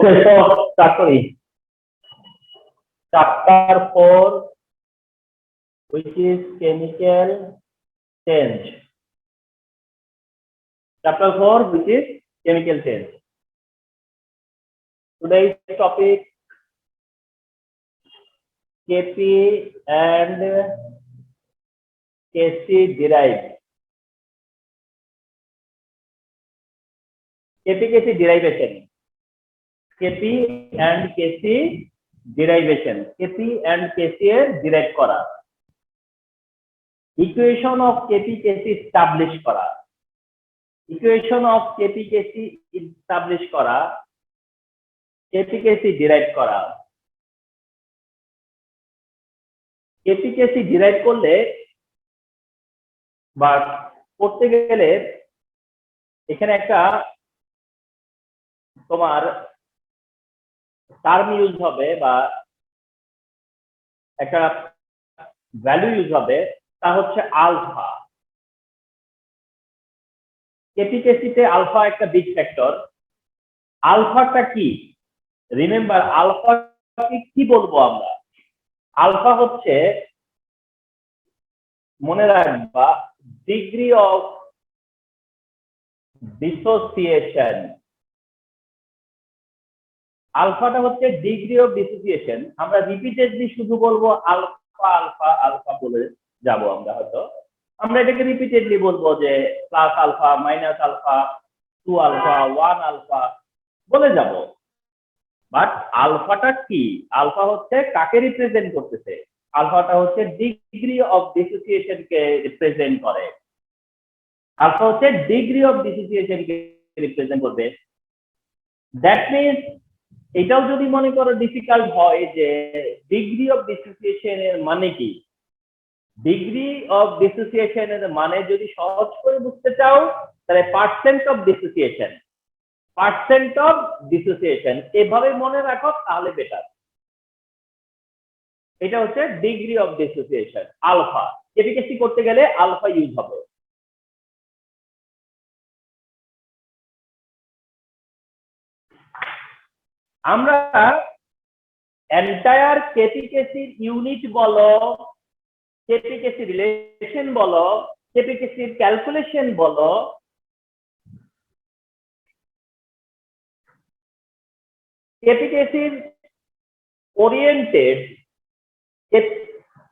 Okay, so start kori. Chapter 4, which is chemical change. Chapter 4, which is chemical change. Today's topic, Kp and Kc derived. Kp-Kc derivation. Kp and Kc derivation. Kp and Kc এর derive করা। Equation of Kp-Kc establish করা। Equation of Kp-Kc establish করা। Kp-Kc derive করা। Kp-Kc derive করলে বা করতে গেলে এখানে একটা তোমার টার্ম ইউজ হবে বা একটা ভ্যালু ইউজ হবে, তা হচ্ছে আলফা। Kp-Kc তে আলফা একটা বিগ ফ্যাক্টর। আলফাটা কি? রিমেম্বার, আলফাকে কি বলবো আমরা? আলফা হচ্ছে, মনে রাখবা, ডিগ্রি অফ ডিসোসিয়েশন। আলফাটা হচ্ছে ডিগ্রি অফ ডিসোসিয়েশন। আমরা রিপিটেডলি শুধু বলবো আলফা আলফা আলফা বলে যাব। আমরা এটাকে রিপিটেডলি বলবো যে plus alpha, minus alpha, 2 alpha, 1 alpha বলে যাব। বাট আলফাটা কি? আলফা হচ্ছে কাকে রিপ্রেজেন্ট করতেছে? আলফাটা হচ্ছে degree of dissociation K represent করে। আলফা হচ্ছে degree of dissociation K represent করবে। দ্যাট মিন্স এটাও যদি মনে করো ডিফিকাল্ট হয় যে ডিগ্রি অফ ডিসোসিয়েশন এর মানে কি, ডিগ্রি অফ ডিসোসিয়েশন এর মানে যদি সহজ করে বুঝতে চাও তাহলে percent of dissociation, percent of dissociation এভাবে মনে রাখো, তাহলে বেটার। এটা হচ্ছে degree of dissociation alpha. Kp-Kc করতে গেলে আলফা ইউজ হবে। আমরা এন্টায়ার Kp-Kc ইউনিট বলো, Kp-Kc রিলেশন বলো, Kp-Kc ক্যালকুলেশন বলো, Kp-Kc oriented,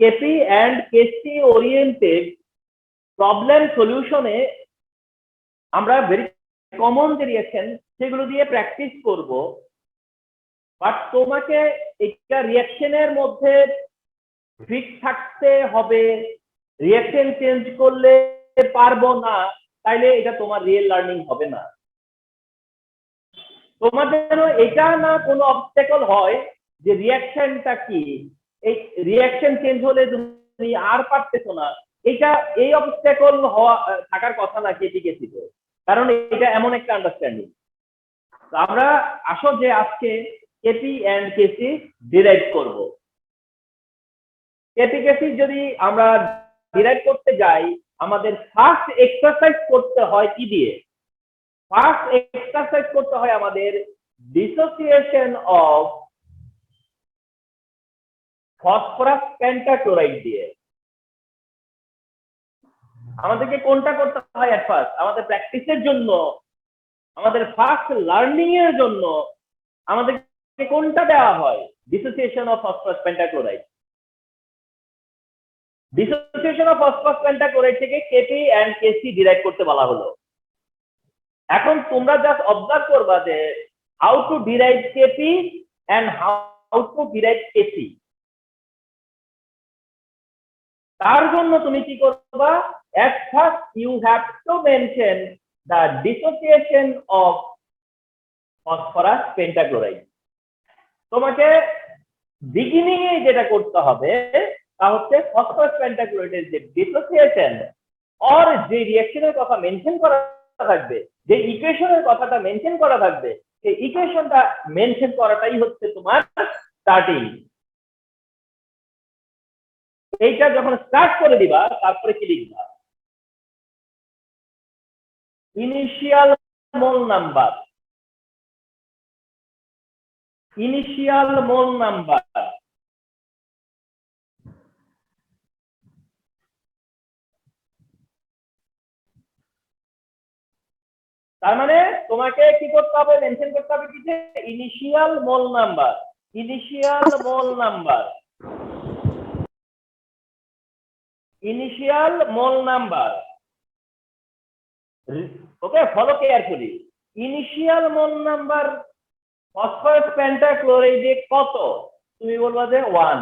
Kp and Kc oriented problem সলিউশনে আমরা ভেরি কমন যে রিঅ্যাকশন সেগুলো দিয়ে প্র্যাকটিস করব। বাট তোমাকে একটা রিঅ্যাকশনের মধ্যে ফিট থাকতে হবে। রিঅ্যাকশন চেঞ্জ করলে পারবো না, তাইলে এটা তোমার রিয়েল লার্নিং হবে না। তোমার যেন এটা না কোনো অবস্টেকল হয় যে রিঅ্যাকশনটা কি, এই রিঅ্যাকশন চেঞ্জ হলে তুমি আর পারতেছো না, এটা এই অবস্টেকল হওয়া থাকার কথা না Kp-Kc তে। কারণ এটা এমন একটা আন্ডারস্ট্যান্ডিং। আমরা আসো যে আজকে Kp and Kc ডিরাইভ করব। Kp-Kc যদি আমরা ডিরাইভ করতে যাই, আমাদের ফার্স্ট এক্সারসাইজ করতে হয় কি দিয়ে? ফার্স্ট এক্সারসাইজ করতে হয় আমাদের ডিসোসিয়েশন অফ ফসফরাস পেন্টাক্লোরাইড দিয়ে। আমাদেরকে কোনটা করতে হয় এট ফার্স্ট? আমাদের প্র্যাকটিসের জন্য, আমাদের ফার্স্ট লার্নিং এর জন্য আমাদেরকে কোনটা দেওয়া হয়? Dissociation of phosphorus pentachloride. Dissociation of phosphorus pentachloride থেকে Kp and Kc ডিরাইভ করতে বলা হলো। এখন তোমরা জাস্ট অবজার্ভ করবা যে how to derive Kp and how to derive Kc। তার জন্য তুমি কি করবা? at first you have to mention the dissociation of phosphorus pentachloride। তোমাকে বিগিনিং এ যেটা করতে হবে তা হচ্ছে ফসফরাস পেন্টাক্লোরাইডের যে ডিসোসিয়েশন অর যে রিঅ্যাকশনের কথা মেনশন করা থাকবে, যে ইকুয়েশনের কথাটা মেনশন করা থাকবে, সেই ইকুয়েশনটা মেনশন করাটাই হচ্ছে তোমার স্টার্টিং। এইটা যখন স্টার্ট করে দিবা, তারপরে কি লিখবা? Initial mole number. Initial mole number. তার মানে তোমাকে কি করতে হবে, মেনশন করতে হবে কি যে initial mole number, initial mole number, initial mole number. Okay, follow carefully. Initial mole number phosphorus পেন্টাক্লোরাইডে কত? তুমি বলবা যে 1,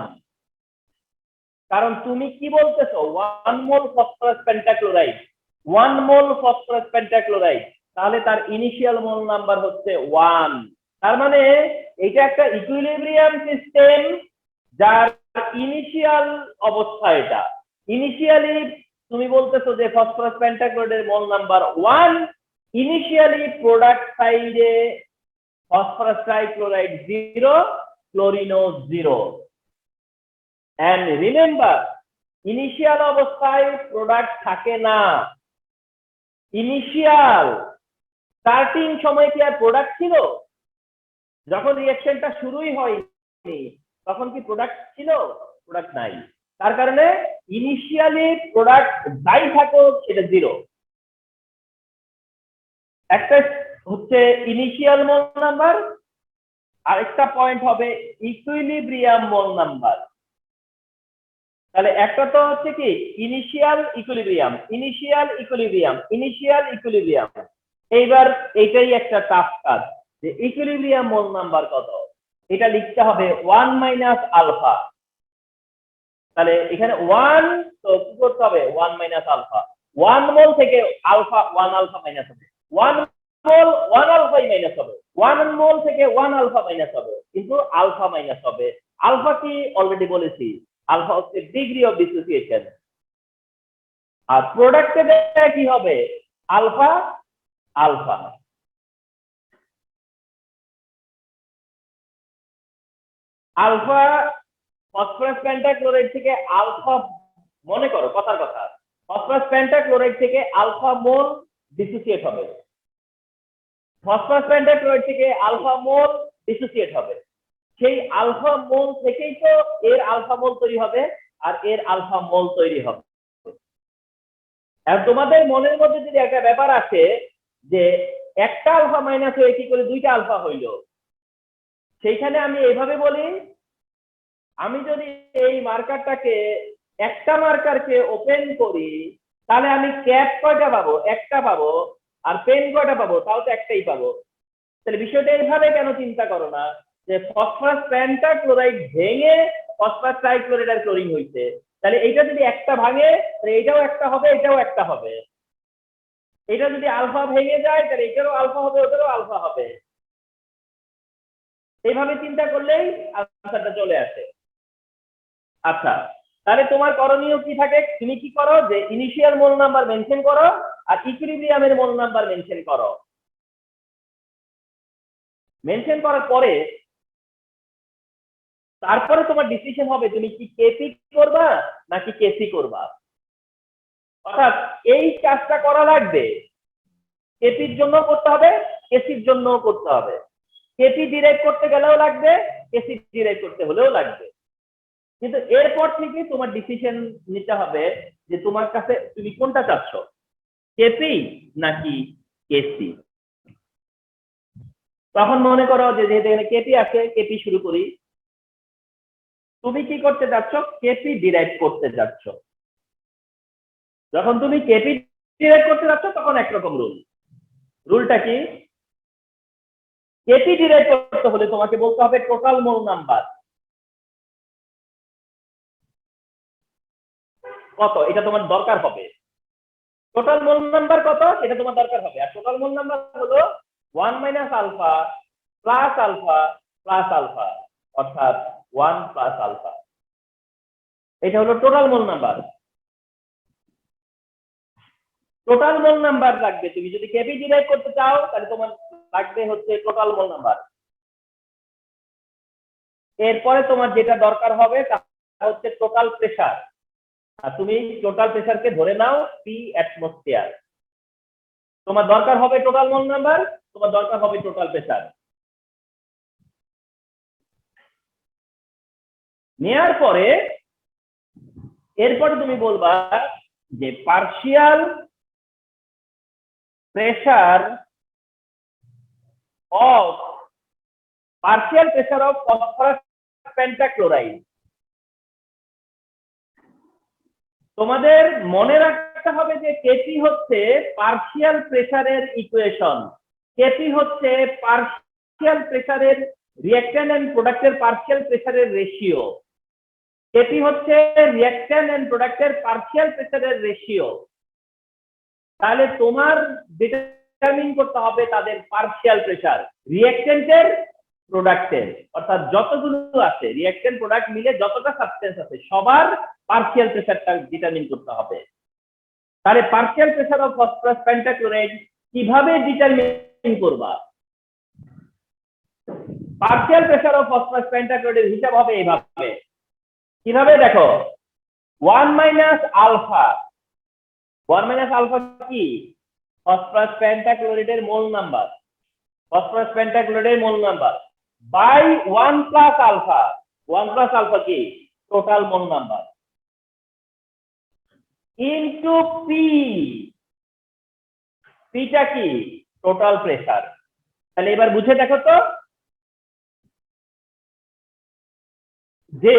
কারণ তুমি কি বলতেছো 1 মোল ফসফরাস পেন্টাক্লোরাইড, 1 মোল ফসফরাস পেন্টাক্লোরাইড, তাহলে তার ইনিশিয়াল মোল নাম্বার হচ্ছে 1। তার মানে এটা একটা ইকুইলিব্রিয়াম সিস্টেম যার ইনিশিয়াল অবস্থা। এটা ইনিশিয়ালি তুমি বলতেছো যে ফসফরাস পেন্টাক্লোরাইডের মোল নাম্বার 1, ইনিশিয়ালি প্রোডাক্ট সাইডে ফসফরাস ট্রাইক্লোরাইড 0, ক্লোরিনও 0। and remember, ইনিশিয়াল অবস্থায় প্রোডাক্ট থাকে না। ইনিশিয়াল স্টার্টিং সময় কি আর প্রোডাক্ট ছিল? যখন রিঅ্যাকশনটা শুরুই হয়নি তখন কি প্রোডাক্ট ছিল? প্রোডাক্ট নাই। তার কারণে ইনিশিয়ালি প্রোডাক্ট যাই থাকুক সেটা 0। একটা হচ্ছে ইনিশিয়াল মোল নাম্বার, আরেকটা পয়েন্ট হবে ইকুইলিব্রিয়াম মোল নাম্বার। তাহলে একটা তো হচ্ছে কি initial equilibrium, initial equilibrium, initial equilibrium. এইবার এটাই একটা টাফ কাজ যে ইকুইলিব্রিয়াম মোল নাম্বার কত, এটা লিখতে হবে 1 মাইনাস আলফা। তাহলে এখানে 1, তো কি করতে হবে 1 মাইনাস আলফা। 1 মোল থেকে আলফা 1 আলফা মাইনাস হবে, 1 মোল 1 আলফাই মাইনাস হবে, 1 মোল থেকে 1 আলফা মাইনাস হবে, কিন্তু আলফা মাইনাস হবে। আলফা কি অলরেডি বলেছি, আলফা হচ্ছে ডিগ্রি অফ ডিসোসিয়েশন। আর প্রোডাক্টে কি হবে alpha alpha. Alpha phosphorus pentachloride থেকে আলফা, মনে করো কথার কথা, ফসফরাস পেন্টাক্লোরাইড থেকে আলফা মোল ডিসোসিয়েট হবে, ফসফরাস পেন্টাক্লোরাইড থেকে আলফা মোল ডিসোসিয়েট হবে। সেই আলফা মোল থেকেই তো এর আলফা মোল তৈরি হবে আর এর আলফা মোল তৈরি হবে। আর তোমাদের মনের মধ্যে যদি একটা ব্যাপার আসে যে একটা আলফা মাইনাস হয়ে কি করে দুইটা আলফা হইল, সেইখানে আমি এইভাবে বলি, আমি যদি এই মার্কারটাকে একটা মার্কারকে ওপেন করি তাহলে আমি ক্যাপ কয়টা পাবো? একটা পাবো। আর পেন কয়টা পাবো? তাও তো একটাই পাবো। তাহলে বিষয়টা এইভাবে কেন চিন্তা করো না যে ফসফরাস পেন্টাক্লোরাইড ভেঙে ফসফরাস ট্রাইক্লোরাইড আর ক্লোরিন হইছে, তাহলে এইটা যদি একটা ভাঙে তাহলে এটাও একটা হবে, এটাও একটা হবে। এটা যদি আলফা ভেঙে যায় তাহলে এটারও আলফা হবে, ওটারও আলফা হবে। এইভাবে চিন্তা করলেই আনসারটা চলে আসে। আচ্ছা, তাহলে তোমার করণীয় কি থাকে? তুমি কি করো যে ইনিশিয়াল মোল নাম্বার মেনশন করো আর ইকুইলিব্রিয়ামের মোল নাম্বার মেনশন করো। মেনশন করার পরে তারপরে তোমার ডিসিশন হবে তুমি কি কেপি করবা নাকি কেসি করবা। অর্থাৎ এই কাজটা করা লাগবে, কেপির জন্য করতে হবে, কেসির জন্য করতে হবে। কেপি ডিরাইভ করতে গেলেও লাগবে, কেসি ডিরাইভ করতে হলেও লাগবে। কিন্তু এরপর থেকে তোমার ডিসিশন নিতে হবে যে তোমার কাছে তুমি কোনটা চাচ্ছ, কেপি নাকি কেসি। তখন মনে করো যে যেহেতু এখানে কেপি আছে, কেপি শুরু করি। তুমি কি করতে যাচ্ছ? কেপি ডিরাইভ করতে যাচ্ছ। যখন তুমি কেপি ডিরাইভ করতে যাচ্ছ তখন একরকম রুল। রুলটা কি? কেপি ডিরাইভ করতে হলে তোমাকে বলতে হবে টোটাল মোল নাম্বার কত, এটা তোমার দরকার হবে। টোটাল মোল নাম্বার কত এটা তোমার দরকার হবে। আর টোটাল মোল নাম্বার হলো 1 minus alpha plus alpha plus alpha, অর্থাৎ 1 প্লাস আলফা। এটা হলো total mole number. Total mole number লাগবে। তুমি যদি কেপি ডিরাইভ করতে চাও তাহলে তোমার লাগবে হচ্ছে টোটাল মোল নাম্বার। এরপরে তোমার যেটা দরকার হবে তা হচ্ছে টোটাল প্রেসার। আর তুমি টোটাল প্রেসারকে ধরে নাও পি অ্যাটমসফিয়ার। তোমার দরকার হবে টোটাল মোল নাম্বার, তোমার দরকার হবে টোটাল প্রেসার। নেয়ার পরে এরপরে তুমি বলবা যে partial pressure of phosphorus pentachloride. তোমাদের মনে রাখতে হবে যে কেপি হচ্ছে পার্শিয়াল প্রেসারের ইকুয়েশন, কেপি হচ্ছে পার্শিয়াল প্রেসারের রিঅ্যাকট্যান্ট এন্ড প্রোডাক্টের পার্শিয়াল প্রেসারের রেশিও, কেপি হচ্ছে রিঅ্যাকট্যান্ট এন্ড প্রোডাক্টের পার্শিয়াল প্রেসারের রেশিও। তাহলে তোমার ডিটারমিন করতে হবে তাদের পার্শিয়াল প্রেসার, রিঅ্যাকট্যান্টের প্রোডাক্টের, অর্থাৎ যতগুলো আছে রিঅ্যাকট্যান্ট প্রোডাক্ট মিলে যতটা সাবস্টেন্স আছে সবার পার্শিয়াল প্রেসারটা ডিটারমিন করতে হবে। তাহলে partial pressure of phosphorus pentachloride কিভাবে ডিটারমিন করবা? পার্শিয়াল প্রেসার অফ ফসফরাস পেন্টাক্লোরাইডের হিসাব হবে এইভাবে। কিভাবে দেখো, 1 মাইনাস আলফা, 1 মাইনাস আলফা কি? ফসফরাস পেন্টাক্লোরাইডের মোল নাম্বার, ফসফরাস পেন্টাক্লোরাইডের mole number by 1 plus alpha, 1 plus alpha কি? Total mole number into P, পিটা কি? Total pressure. তাহলে এবার বুঝে দেখো তো যে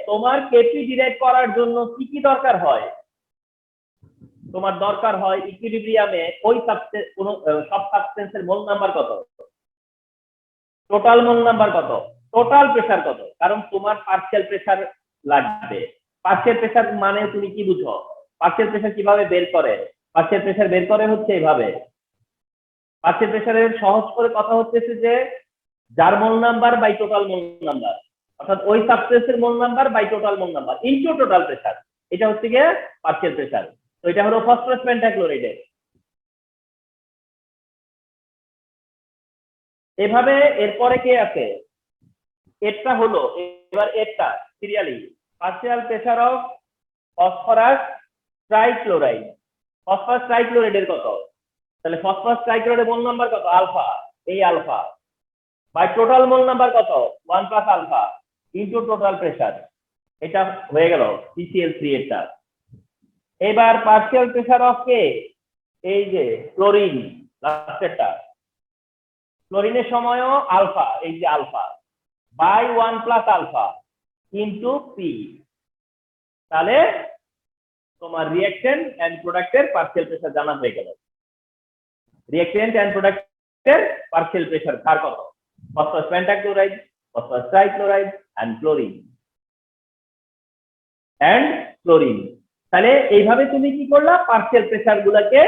তোমার কেপি ডিরাইভ করার জন্য কি কি দরকার হয়। তোমার দরকার হয় ইকুইলিব্রিয়ামে ওই সাবস্টেন্স কোন সব সাবস্টেন্সের মোল নাম্বার কত, টোটাল মোল নাম্বার কত, টোটাল প্রেসার কত, কারণ তোমার পার্শিয়াল প্রেসার লাগবে। পার্শিয়াল প্রেসার মানে তুমি কি বুঝো? পার্শিয়াল প্রেসার কিভাবে বের করে? পার্শিয়াল প্রেসার বের করে হচ্ছে এইভাবে। পার্শিয়াল প্রেসারের সহজ করে কথা হচ্ছে যে যার mole number by total mole number, অর্থাৎ ওই সাবস্টেন্সের mole number by total mole number into total pressure, এটা হচ্ছে গিয়ে পার্শিয়াল প্রেসার। তো এটা হলো ফসফরাস পেন্টাক্লোরাইডের। এভাবে এরপরে কে আছে? এটা হলো এবার এটা serially partial pressure of phosphorus trichloride. Phosphorus ট্রাইক্লোরাইডের কত? তাহলে ফসফরাস ট্রাইক্লোরাইডের মোল নাম্বার কত? আলফা, এই alpha by total mole number কত? 1 plus alpha into total pressure, এটা হয়ে গেল PCl3 এটা। এবার পার্শিয়াল প্রেসার অফ কে? এই যে ক্লোরিন, লাস্টেরটা ক্লোরিনের সময়ও আলফা, এই যে alpha by 1 plus alpha into P. তাহলে তোমার রিঅ্যাকট্যান্ট এন্ড প্রোডাক্টের পার্শিয়াল প্রেসার জানা হয়ে গেল। রিঅ্যাকট্যান্ট এন্ড প্রোডাক্টের পার্শিয়াল প্রেসার কার কত? Phosphorus pentachloride, phosphorus trichloride and chlorine, and chlorine. তাহলে এইভাবে তুমি কি করলা? পার্শিয়াল প্রেসার গুলাকে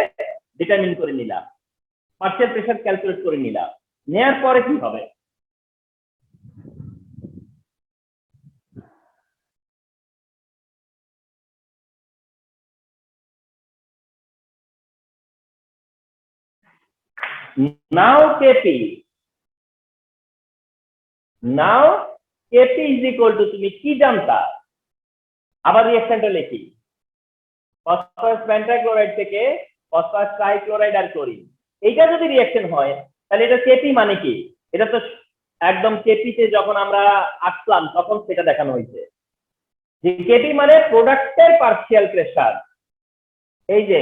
ডিটারমিন করে নিলা, পার্শিয়াল প্রেসার ক্যালকুলেট করে নিলা। নেয়ার পরে কি হবে? now kp, now kp is equal to তুমি কি জানতা? আবার রিঅ্যাকশনটা লিখি, ফসফরাস পেন্টাক্লোরাইড থেকে ফসফরাস ট্রাইক্লোরাইড আর ক্লোরিন, এইটা যদি রিঅ্যাকশন হয় তাহলে এটা কেপি মানে কি? এটা তো একদম কেপিতে যখন আমরা আসলাম তখন সেটা দেখানো হয়েছে যে কেপি মানে প্রোডাক্টের পার্শিয়াল প্রেসার। এই যে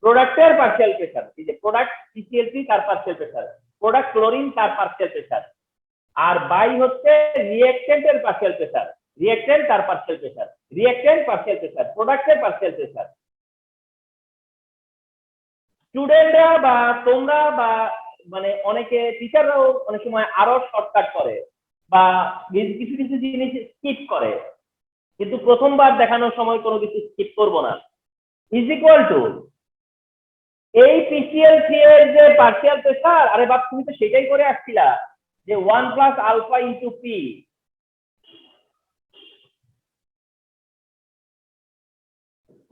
প্রোডাক্টের পার্শিয়াল প্রেসার, এই যে প্রোডাক্ট PCl3 তার পার্শিয়াল প্রেসার, প্রোডাক্ট ক্লোরিন তার পার্শিয়াল প্রেসার, আর বাই হচ্ছে রিঅ্যাকট্যান্টের পার্শিয়াল প্রেসার, রিঅ্যাকট্যান্ট তার partial pressure, reactant partial pressure, প্রোডাক্টের পার্শিয়াল প্রেসার। স্টুডেন্টরা বা তোমরা বা মানে অনেকে টিচাররাও অনেক সময় আরো শর্টকাট করে বা কিছু কিছু জিনিস স্কিপ করে, কিন্তু প্রথমবার দেখানোর সময় কোনো কিছু স্কিপ করবো না। ইজ ইকুয়াল টু এই PCl3 এর যে পার্শিয়াল প্রেসার, আরে বাপ তুমি তো সেটাই করে আসছিলা যে 1 প্লাস আলফা ইনটু পি।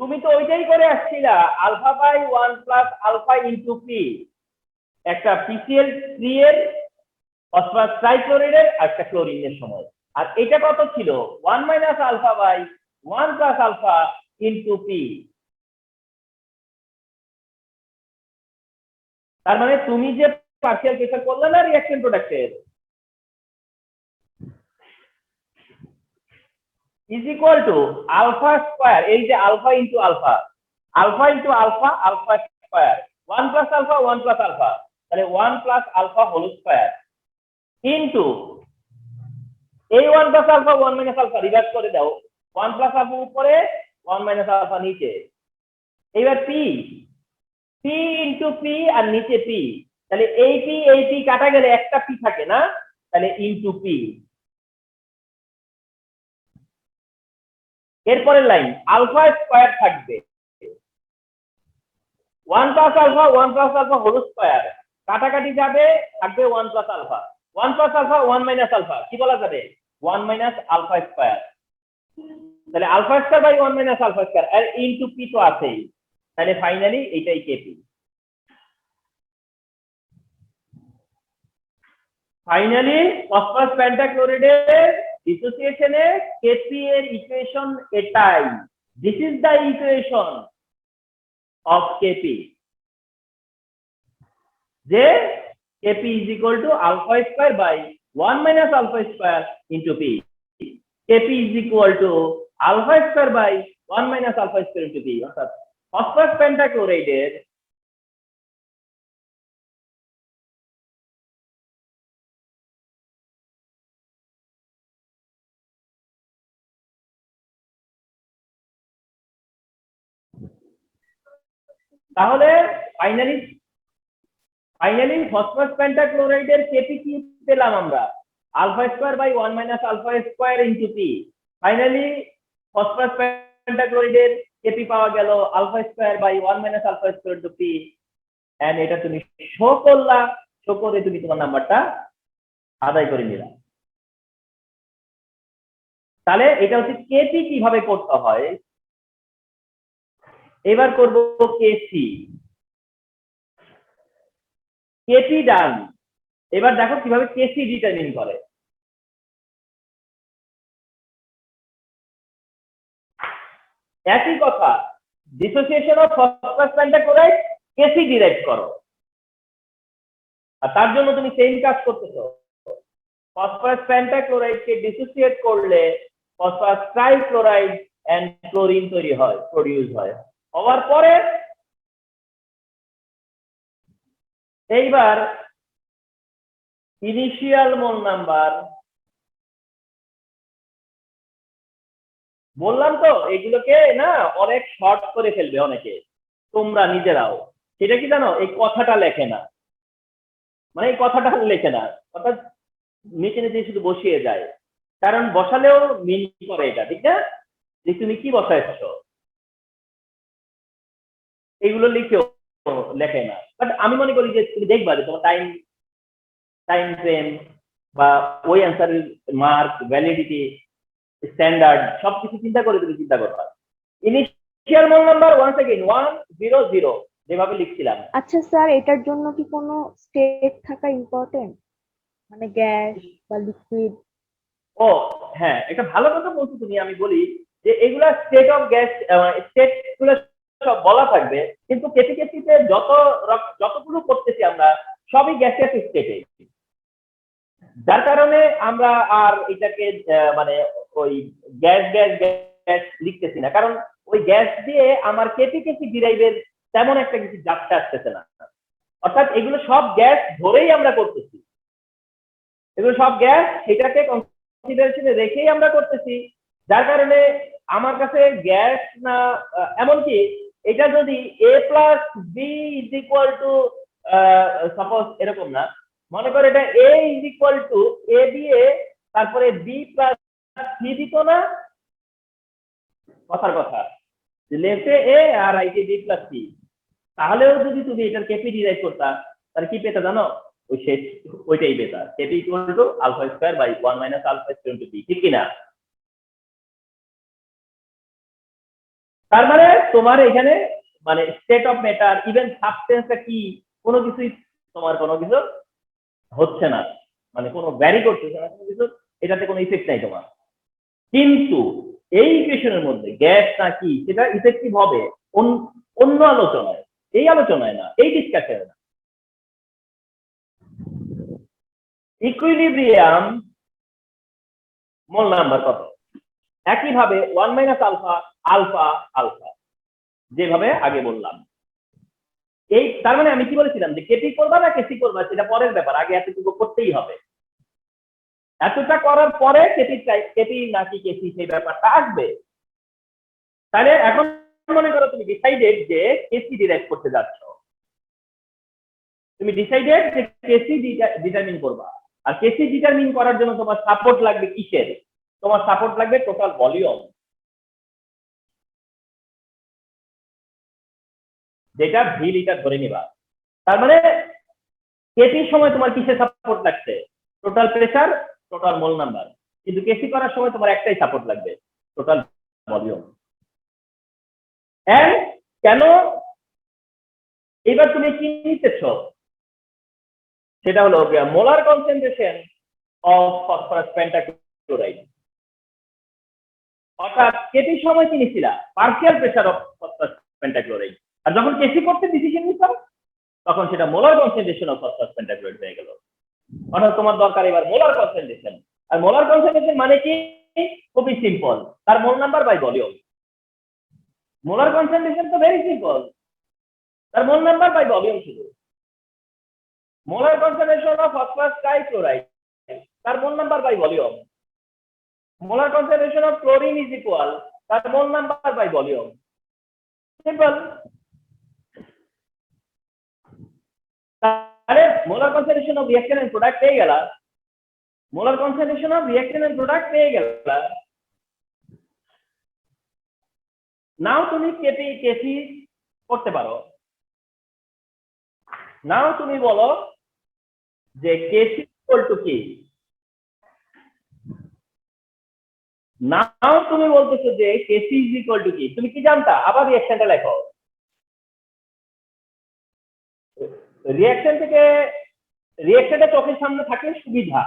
তুমি তো ওইটাই করে আসছিলা, alpha by 1 plus alpha into P, একটা PCl3 এর ফসফরাস ট্রাইক্লোরাইডের আর একটা ক্লোরিনের সময়। আর এটা কত ছিল? 1 minus alpha by 1 plus alpha into P. তার মানে তুমি যে পার্শিয়াল প্রেসার করলে না রিঅ্যাকশন প্রোডাক্টের, is equal to alpha square, এই যে alpha into alpha, alpha into alpha, alpha square, 1 plus alpha 1 plus alpha, তাহলে 1 plus alpha whole square into এই 1 plus alpha 1 minus alpha reverse করে দাও, 1 প্লাস আলফা উপরে 1 মাইনাস আলফা নিচে, এবার P, P into P R নিচে P, তাহলে এই পি কাটা গেলে একটা পি থাকে না, তাহলে ইন্টু পি। এরপরের লাইন আলফা স্কয়ার থাকবে, 1 plus alpha 1 plus alpha whole square, কাটাকাটি যাবে, থাকবে 1 plus alpha, 1 plus alpha 1 minus alpha, কি বলা যাবে 1 মাইনাস আলফা স্কয়ার, তাহলে alpha square by 1 minus alpha square আর ইনটু পি তো আছেই, তাহলে ফাইনালি এটাই কেপি। ফাইনালি ফসফরাস পেন্টাক্লোরাইডের ডিসোসিয়েশনে কেপি এর ইকুয়েশন এটাই, this is the equation of KP, যে KP is equal to alpha square by 1 minus alpha square into P, KP is equal to alpha square by 1 minus alpha square into P, অর্থাৎ phosphorus পেন্টাক্লোরাইডের তাহলে finally phosphorus পেন্টাক্লোরাইডের KP কি পেলাম আমরা, alpha square by 1 minus alpha square into P, finally phosphorus পেন্টাক্লোরাইডের KP পাওয়া গেল alpha square by 1 minus alpha square into P, and এটা তুমি শো করলা, শো করে তুমি তোমার নাম্বারটা আদায় করে নিলাম। তাহলে এটা হচ্ছে কেপি কিভাবে করতে হয়, এবার করব কেসি, কেপি ডান, এবার দেখো কিভাবে কেসি ডিটারমিন করে। একই কথা, dissociation of phosphorus pentachloride KC derive করো, আর তার জন্য তুমি সেম কাজ করতেছো, ফসফরাস পেন্টাক্লোরাইড কে ডিসোসিয়েট করলে ফসফরাস ট্রাইক্লোরাইড এন্ড ক্লোরিন তৈরি হয়, প্রোডিউস হয়, হওয়ার পরে এইবার ইনিশিয়াল মোল নাম্বার, বললাম তো এগুলোকে না অনেক শর্ট করে ফেলবে অনেকে, তোমরা নিজেরাও, সেটা কি জানো, এই কথাটা লেখে না, মানে এই কথাটা লেখে না, অর্থাৎ নিচে নিচে শুধু বসিয়ে যায়, কারণ বসালেও মিন করে এটা, ঠিক না, যে তুমি কি বসাইছ, এগুলো লিখেও লেখে না, বাট আমি মনে করি যে তুমি দেখবা যে তোমার টাইম ফ্রেম বা ওই অ্যান্সারের মার্ক, ভ্যালিডিটি, স্ট্যান্ডার্ড সবকিছু চিন্তা করে তুমি চিন্তা করবা। Initial mole number once again 100 যেভাবে লিখছিলাম। আচ্ছা স্যার, এটার জন্য কি কোনো স্টেট থাকা ইম্পর্টেন্ট, মানে গ্যাস বা লিকুইড? ও হ্যাঁ, একটা ভালো কথা বলছো তুমি, আমি বলি যে এগুলা স্টেট অফ গ্যাস, স্টেট গুলো সব বলা থাকবে, কিন্তু কেপিকেসিতে যতগুলো করতেছি আমরা সবই গ্যাসিয়াস স্টেটে, যার কারণে আমরা আর এটাকে মানে ওই গ্যাস গ্যাস গ্যাস লিখতেছি না, কারণ ওই গ্যাস দিয়ে আমার কেপিকেসি ডিরাইভের তেমন একটা কিছু যাচ্ছে আসতেছে না, অর্থাৎ এগুলো সব গ্যাস ধরেই আমরা করতেছি, এগুলো সব গ্যাস, সেটাকে কনসিডারেশনে রেখেই আমরা করতেছি, যার কারণে আমার কাছে গ্যাস না, এমনকি এটা যদি A plus B is equal to suppose এরকম না, মনে করো এটা A is equal to A দিয়ে তারপরে বি প্লাস সি দিত না, কথার কথা, লেফটে এ আর রাইটে বি প্লাস সি, তাহলেও যদি তুমি এটার কেপি ডিরাইভ করতা, তাহলে কি পেতে জানো, ওই শেষ ওইটাই পেতা, KP equal to alpha square by 1 minus alpha square into B, ঠিক কিনা? তার মানে তোমার এখানে মানে স্টেট অফ ম্যাটার, ইভেন সাবস্টেন্সটা কি, কোনো কিছুই তোমার কোনো কিছু হচ্ছে না, মানে কোনো ভ্যারি করতেছে না কোনো কিছু, এটাতে কোনো ইফেক্ট নাই তোমার, কিন্তু এই ইকুয়েশনের মধ্যে গ্যাস না কি সেটা ইফেক্টিভ হবে অন্য আলোচনায়, এই আলোচনায় না, এই ডিসকাশনে না। ইকুইলিব্রিয়াম মোল নাম্বার কত? একইভাবে 1 মাইনাস আলফা আলফা আলফা, যেভাবে আগে বললাম। এই তার মানে আমি কি বলেছিলাম যে কেপি করবা না কেসি করবা সেটা পরের ব্যাপার, আগে এতটুকু করতেই হবে। এতটা করার পরে কেপি নাকি কেসি সেই ব্যাপারটা আসবে। তাহলে এখন মনে করো তুমি ডিসাইডেড যে কেসি ডিরাইভ করতে যাচ্ছ, তুমি ডিসাইডেড যে কেসি ডিটারমিন করবা। আর কেসি ডিটারমিন করার জন্য তোমার সাপোর্ট লাগবে কিসের? তোমার সাপোর্ট লাগবে টোটাল ভলিউম, যেটা ভি লিটার ধরে নিবা। তার মানে কেপির সময় তোমার কিসের সাপোর্ট লাগছে? Total pressure, total mole number. কিন্তু কেসি করার সময় তোমার একটাই সাপোর্ট লাগবে, টোটাল ভলিউম। এন্ড কেন এবার তুমি কি নিতেছ? সেটা হলো molar concentration of phosphorus pentachloride. অর্থাৎ কেপির সময় কি নিছিলা? Partial pressure of phosphorus pentachloride. আর যখন কেসি করতে ডিসিশন নিতাম তখন সেটা molar concentration of phosphorus pentachloride হয়ে গেল। অর্থাৎ তোমার দরকার এবার মোলার কনসেন্ট্রেশন। আর মোলার কনসেন্ট্রেশন মানে কি? খুবই সিম্পল, তার mole number by volume. Molar concentration তো ভেরি সিম্পল, তার মোল নাম্বার বাই ভলিউম শুধু। Molar concentration of phosphorus trichloride, তার mole number by volume. Molar concentration of chlorine is equal, তার mole number by volume. Simple. তাহলে molar concentration of reaction and product পেয়ে গেল, molar concentration of reaction and product পেয়ে গেল। নাও তুমি KP কেসি করতে পারো। নাও তুমি বলো যে কেসি ইকুয়াল টু কি? নাও তুমি বলতেছো যে কেসি ইজ ইকুয়াল টু কি? তুমি কি জানতা? আবার রিঅ্যাকশনটা লেখো। রিঅ্যাকশন থেকে রিঅ্যাকশনটা চোখের সামনে থাকলে সুবিধা।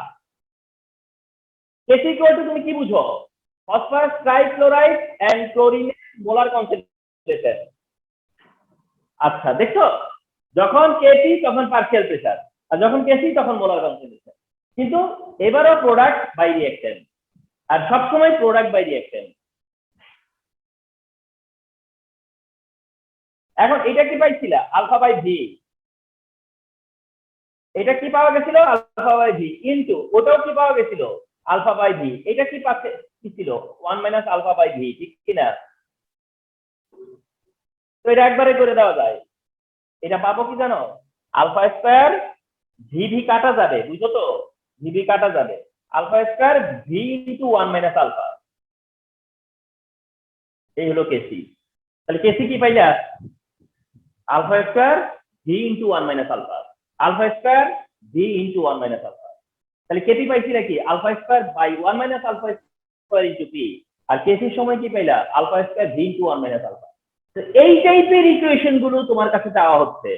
কেসি ইকুয়াল টু তুমি কি বুঝো? ফসফরাস ট্রাইক্লোরাইড এন্ড ক্লোরিনের মোলার কনসেন্ট্রেশন। আচ্ছা দেখছো, যখন কেসি তখন পার্শিয়াল প্রেসার, আর যখন কেসি তখন মোলার কনসেন্ট্রেশন। কিন্তু এবারও প্রোডাক্ট বাই রিঅ্যাকশন, আর সবসময় প্রোডাক্ট বাই রিঅ্যাকশন। এখন এটা কি পাইছিল? Alpha by V. এটা কি পাওয়া গেছিল? আলফা বাই ভি ইনটু ওটাও কি পাওয়া গেছিল? Alpha by V. এটা কি পাচ্ছে কি ছিল? 1 মাইনাস আলফা বাই ভি, ঠিক কিনা? তো এটা একবারে করে দেওয়া যায়। এটা পাবো কি জানো? আলফা স্কয়ার ভি ভি কাটা যাবে, বুঝছো তো? ভি ভি কাটা যাবে, alpha square V into 1 minus alpha. এই হলো কেসি। তাহলে কেসি কি পাইলা? Alpha square V into 1 minus alpha, alpha square V into 1 minus alpha. তাহলে কেপি পাইছি নাকি? Alpha square by 1 minus alpha square into P. আর কেসির সময় কি পাইলা? Alpha square V into 1 minus alpha. তো এই টাইপের ইকুয়েশন গুলো তোমার কাছে চাওয়া হচ্ছে।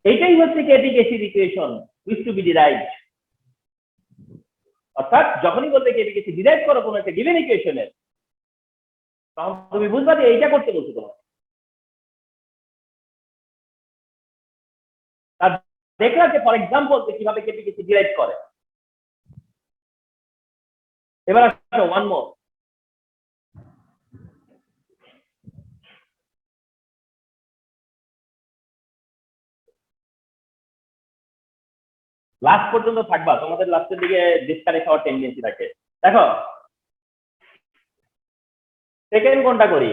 এইটাই হচ্ছে কেপি কেসির equation which to be derived. অর্থাৎ যখনই বলবে কেপি কেসি ডিরাইভ করো কোনো একটা গিভেন ইকুয়েশনের, তখন তুমি বুঝবা যে এইটা করতে বলছো তোমার। আর দেখলা যে ফর এক্সাম্পল কিভাবে কেপি কেসি ডিরাইভ করে। এবার আসো ওয়ান মোর। লাস্ট পর্যন্ত থাকবা, তোমাদের লাস্টের দিকে ডিসকানেক্ট হওয়ার টেন্ডেন্সি থাকে। দেখো সেকেন্ড কোনটা করি?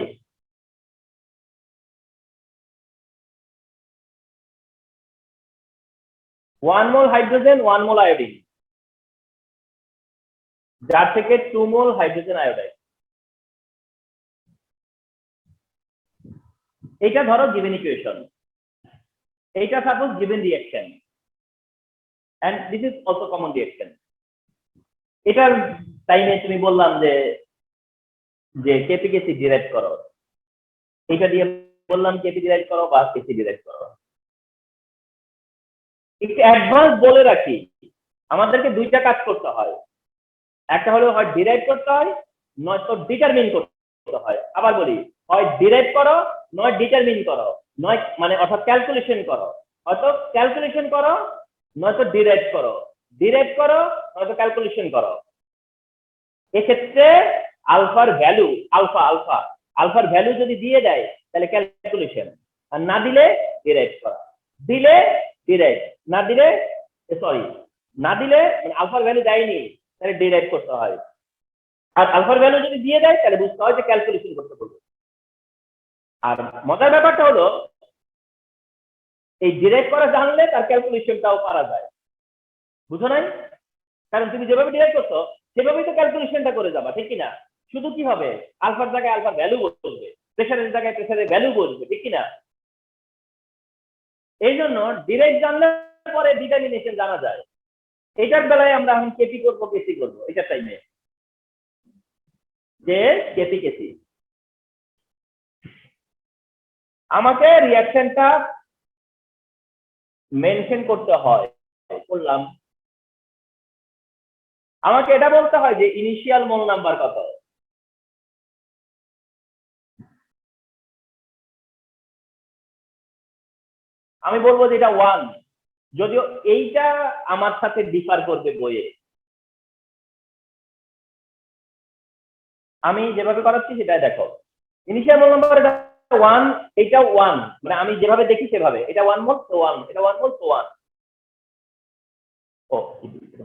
One mole hydrogen 1 mole iodine, যার থেকে 2 মোল হাইড্রোজেন আয়োডাইড। এইটা ধরো গিভেন ইকুয়েশন, এইটা suppose given reaction, and this is also common reaction. এটার টাইমে তুমি বললাম যে যে কেপি কেসি ডিরাইভ করো, এটা দিয়ে বললাম কেপি ডিরাইভ করো বা কেসি ডিরাইভ করো। একটু অ্যাডভান্স বলে রাখি, আমাদেরকে দুইটা কাজ করতে হয়। একটা হলো হয় ডিরাইভ করতে হয়, নয়তো ডিটারমিন করতে হয়। আবার বলি, হয় ডিরাইভ করো, নয় ডিটারমিন করো, নয় মানে অর্থাৎ ক্যালকুলেশন করো। হয়তো ক্যালকুলেশন করো, নয়তো ডিরাইভ করো, ডিরাইভ করো, নয়তো ক্যালকুলেশন করো। এক্ষেত্রে আলফার ভ্যালু আলফার ভ্যালু যদি দিয়ে দেয় তাহলে ক্যালকুলেশন, আর না দিলে ডিরাইভ করা, দিলে ডিরাইভ, না দিলে সরি না দিলে মানে আলফার ভ্যালু দেয়নি তাহলে ডিরাইভ করতে হয়, আর আলফার ভ্যালু যদি দিয়ে দেয় তাহলে বুঝতে হয় যে ক্যালকুলেশন করতে বলবে। আর মজার ব্যাপারটা হলো এই ডিরাইভ করা জানলে তার ক্যালকুলেশনটাও করা যায়, বুঝো নাই? কারণ তুমি যেভাবে ডিরাইভ করছো সেভাবেই তো ক্যালকুলেশনটা করে যাবা, ঠিক কিনা? শুধু কি হবে, আলফার জায়গায় আলফার ভ্যালু বসবে, প্রেসারের জায়গায় প্রেসারের ভ্যালু বসবে, ঠিক কিনা? এই জন্য ডিরাইভ জানলে পরে ডিটারমিনেশন জানা যায়। এটার বেলায় আমরা এখন কেপি করবো কেসি করবো, এটার টাইমে যে কেসি কেসি আমাকে রিয়াকশনটা মেনশন করতে হয়, বললাম আমাকে এটা বলতে হয় যে ইনিশিয়াল মোল নাম্বার কত। আমি বলবো যে এটা 1, যদিও এইটা আমার সাথে ডিফার করবে বইয়ে, আমি যেভাবে করাচ্ছি সেটাই দেখো। ইনিশিয়াল মোল নাম্বার এটা 1, এটা 1, মানে আমি যেভাবে দেখি সেভাবে, এটা 1 মোল তো 1, এটা 1 মোল তো 1। ও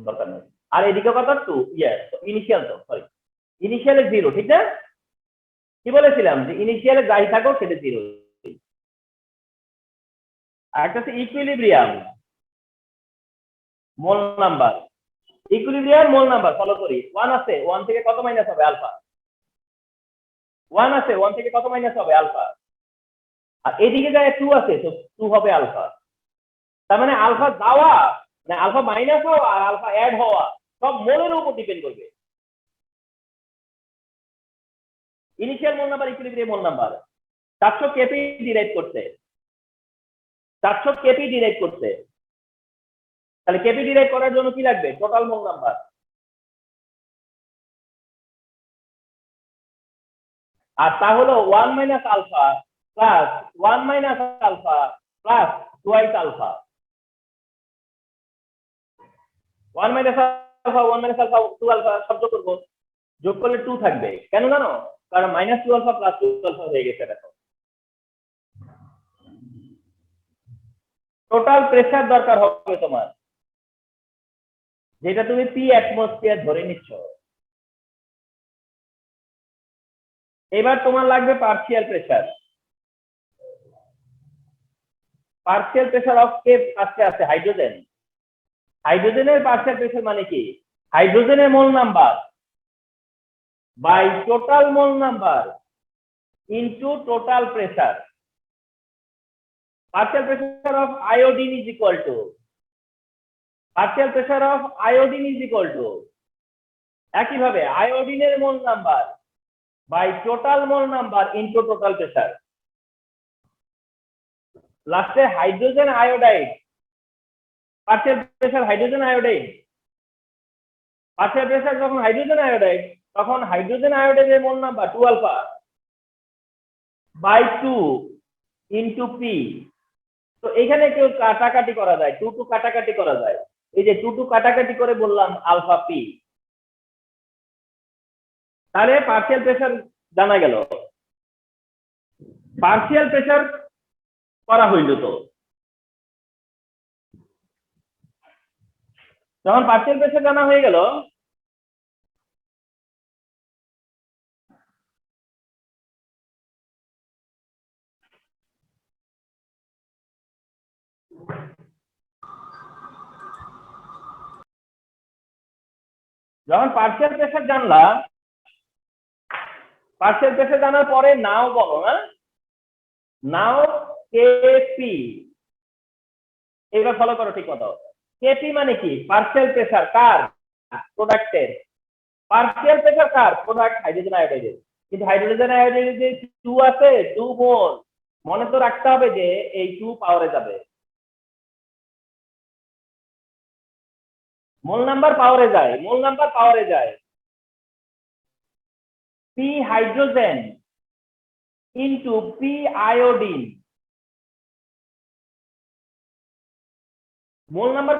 দরকার নেই। আর এদিকে কত 2, ইয়েস ইনিশিয়াল, তো সরি ইনিশিয়ালে 0, ঠিক না? কি বলেছিলাম যে ইনিশিয়ালে যাই থাকো সেটা 0। আর একটা হচ্ছে equilibrium mole number, equilibrium mole number follow করি। 1 আছে, 1 থেকে কত মাইনাস হবে আলফা, 1 আছে 1 থেকে কত মাইনাস হবে আলফা, আর এদিকে যায় 2 আছে তো 2 হবে আলফা। তার মানে আলফা যাওয়া মানে আলফা মাইনাস হওয়া আর আলফা অ্যাড হওয়া সব মোলের উপর ডিপেন্ড করবে। Initial mole number equilibrium mole number 400 KP ডিরাইভ করতে, 400 কেপি ডিরাইভ করতে, তাহলে কেপি ডিরাইভ করার জন্য কি লাগবে, টোটাল মোল নাম্বার। আর তা হলো 1 minus alpha plus 1 minus alpha plus twice alpha. 1 minus alpha 1 minus alpha 2 alpha সব যোগ করবো, যোগ করলে 2 থাকবে, কেন জানো? কারণ মাইনাস 2 আলফা প্লাস 2 আলফা হয়ে গেছে। দেখো টোটাল প্রেসার দরকার হবে তোমার, যেটা তুমি পি অ্যাটমসফিয়ার ধরে নিচ্ছ। এবার তোমার লাগবে partial pressure. Partial pressure of কে আজকে আছে হাইড্রোজেন। হাইড্রোজেনের পার্শিয়াল প্রেসার মানে কি, হাইড্রোজেনের mole number by total mole number into total pressure. partial pressure of iodine is equal to partial pressure of iodine is equal to একইভাবে আয়োডিনের mole number by total mole number into total pressure. লাস্টে hydrogen iodide, partial pressure hydrogen iodide, partial pressure যখন hydrogen iodide তখন hydrogen আয়োডাইডের mole number 2 alpha by 2 into P. তো এখানে কেউ কাটাকাটি করা যায়, 2 টু কাটাকাটি করা যায়, এই যে 2 টু কাটাকাটি করে বললাম আলফা পি। তাহলে পার্শিয়াল প্রেসার জানা গেল, পার্শিয়াল প্রেসার করা হইল। তো যখন পার্শিয়াল প্রেসার জানা হয়ে গেল যখন পার্শিয়াল প্রেসার জানলা, পার্শিয়াল প্রেসার জানার পরে নাও বলো, না নাও কেপি। এবার ফলো করো ঠিক মতো। কেপি মানে কি, পার্শিয়াল প্রেসার কার, প্রোডাক্টের। পার্শিয়াল প্রেসার কার, প্রোডাক্ট হাইড্রোজেন আয়োডাইডের। কিন্তু হাইড্রোজেন আয়োডাইডে যে 2 আছে 2 মোল, মনে তো রাখতে হবে যে এই 2 পাওয়ারে যাবে, মোল নাম্বার পাওয়ারে যায়, মোল নাম্বার পাওয়ারে যায়। P hydrogen into P iodine, মোল নাম্বার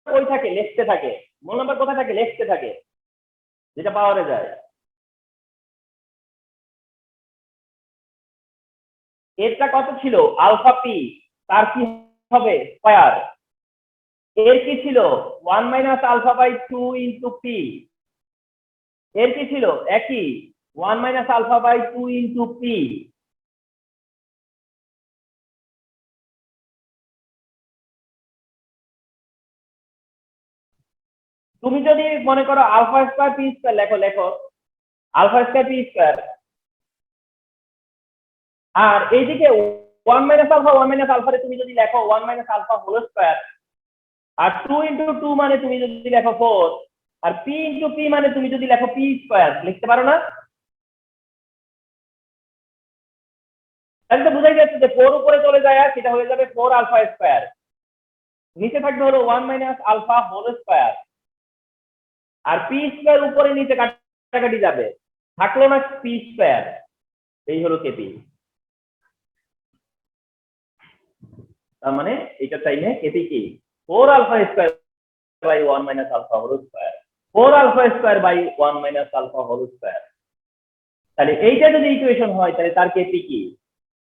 কই থাকে, লেফটে থাকে। মোল নাম্বার কোথায় থাকে, লেফটে থাকে, যেটা পাওয়ারে যায়। এরটা কত ছিল আলফা পি, তার কি হবে স্কয়ার। এর কি ছিল 1 minus alpha by 2 into P, এর কি ছিল একই 1 minus alpha by 2 into P. তুমি যদি মনে করো আলফা স্কয়ার পি স্কয়ার লেখো, লেখো আলফা স্কয়ার পি স্কয়ার, আর এইদিকে 1 মাইনাস আলফা 1 মাইনাস আলফারে তুমি যদি লেখো 1 মাইনাস আলফা হোল স্কয়ার, আর 2 ইন্টু 2 মানে তুমি যদি লেখো 4, আর পি ইন্টু পি মানে তুমি যদি লেখো পি স্কয়ার, লিখতে পারো না? তাহলে তো বুঝাই যাচ্ছে যে 4 উপরে চলে যায় আর সেটা হয়ে যাবে 4 আলফা স্কয়ার, নিচে থাকবে হলো 1 মাইনাস আলফা হোল স্কয়ার, আর পি স্কয়ার উপরে নিচে কাটাকাটি যাবে, থাকলো না পি স্কয়ার। এই হলো কেপি। তার মানে এটা চাইলে কেপি কি 4 alpha square by 1 minus alpha whole square, 4 alpha square by 1 minus alpha whole square. তাহলে এইটা যদি ইকুয়েশন হয় তাহলে তার কেপি কি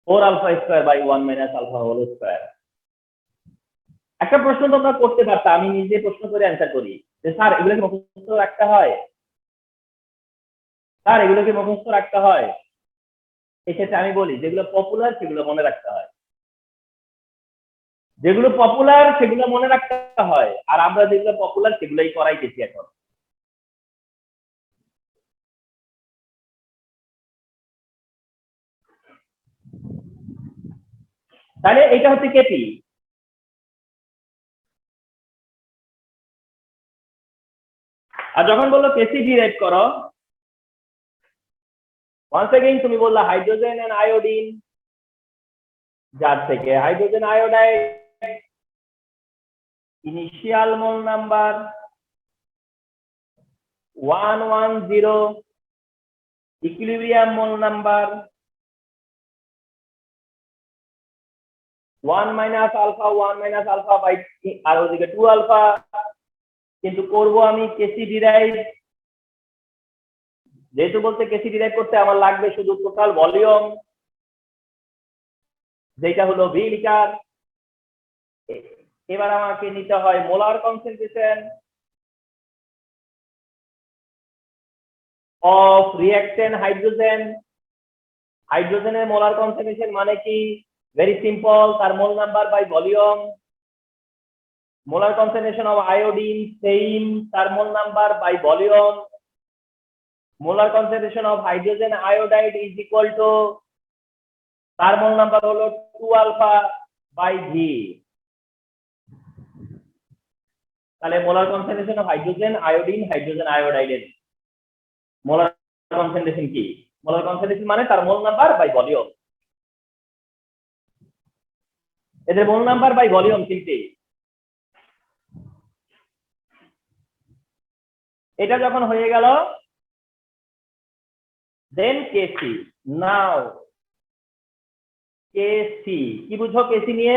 4 alpha square by 1 minus alpha whole square. একটা প্রশ্ন তোমরা করতে পারতা, আমি নিজে প্রশ্ন করে অ্যান্সার করি যে স্যার এগুলোকে মুখস্থ রাখতে হয়, স্যার এগুলোকে মুখস্থ রাখতে হয়। এক্ষেত্রে আমি বলি যেগুলো পপুলার সেগুলো মনে রাখতে হয়, যেগুলো পপুলার সেগুলো মনে রাখতে হয়, আর আমরা যেগুলো পপুলার সেগুলোই করাইতেছি এখন। তাহলে এটা হচ্ছে কেপি। আর যখন বললো কেসি ডিরাইভ করো, ওয়ান্স এগেইন তুমি বললা হাইড্রোজেন এন্ড আয়োডিন, যার থেকে hydrogen iodide initial mole number 110, equilibrium mole number 1 minus alpha 1 minus alpha by, আর ওদিকে 2 আলফা। কিন্তু করব আমি কেসি ডিরাইভ, যেহেতু বলতে কেসি ডিরাইভ করতে আমার লাগবে শুধু টোটাল ভলিউম, যেটা হলো ভি লিটার। এবার আমাকে নিতে হয় molar concentration of reactant hydrogen. হাইড্রোজেনের মোলার কনসেন্ট্রেশন মানে কি? ভেরি সিম্পল, তার mole number by volume. Molar concentration of iodine same, তার mole number by volume. Molar concentration of hydrogen iodide is equal to, তার মোল নাম্বার হলো 2 alpha by V. তাহলে molar concentration of hydrogen iodine, hydrogen আয়োডাইডের molar concentration কি? Molar concentration মানে তার mole number by volume. এদের মোল number by volume তিনটে। এটা যখন হয়ে গেল, দেন কেসি। নাও কেসি কি বুঝো? কেসি নিয়ে,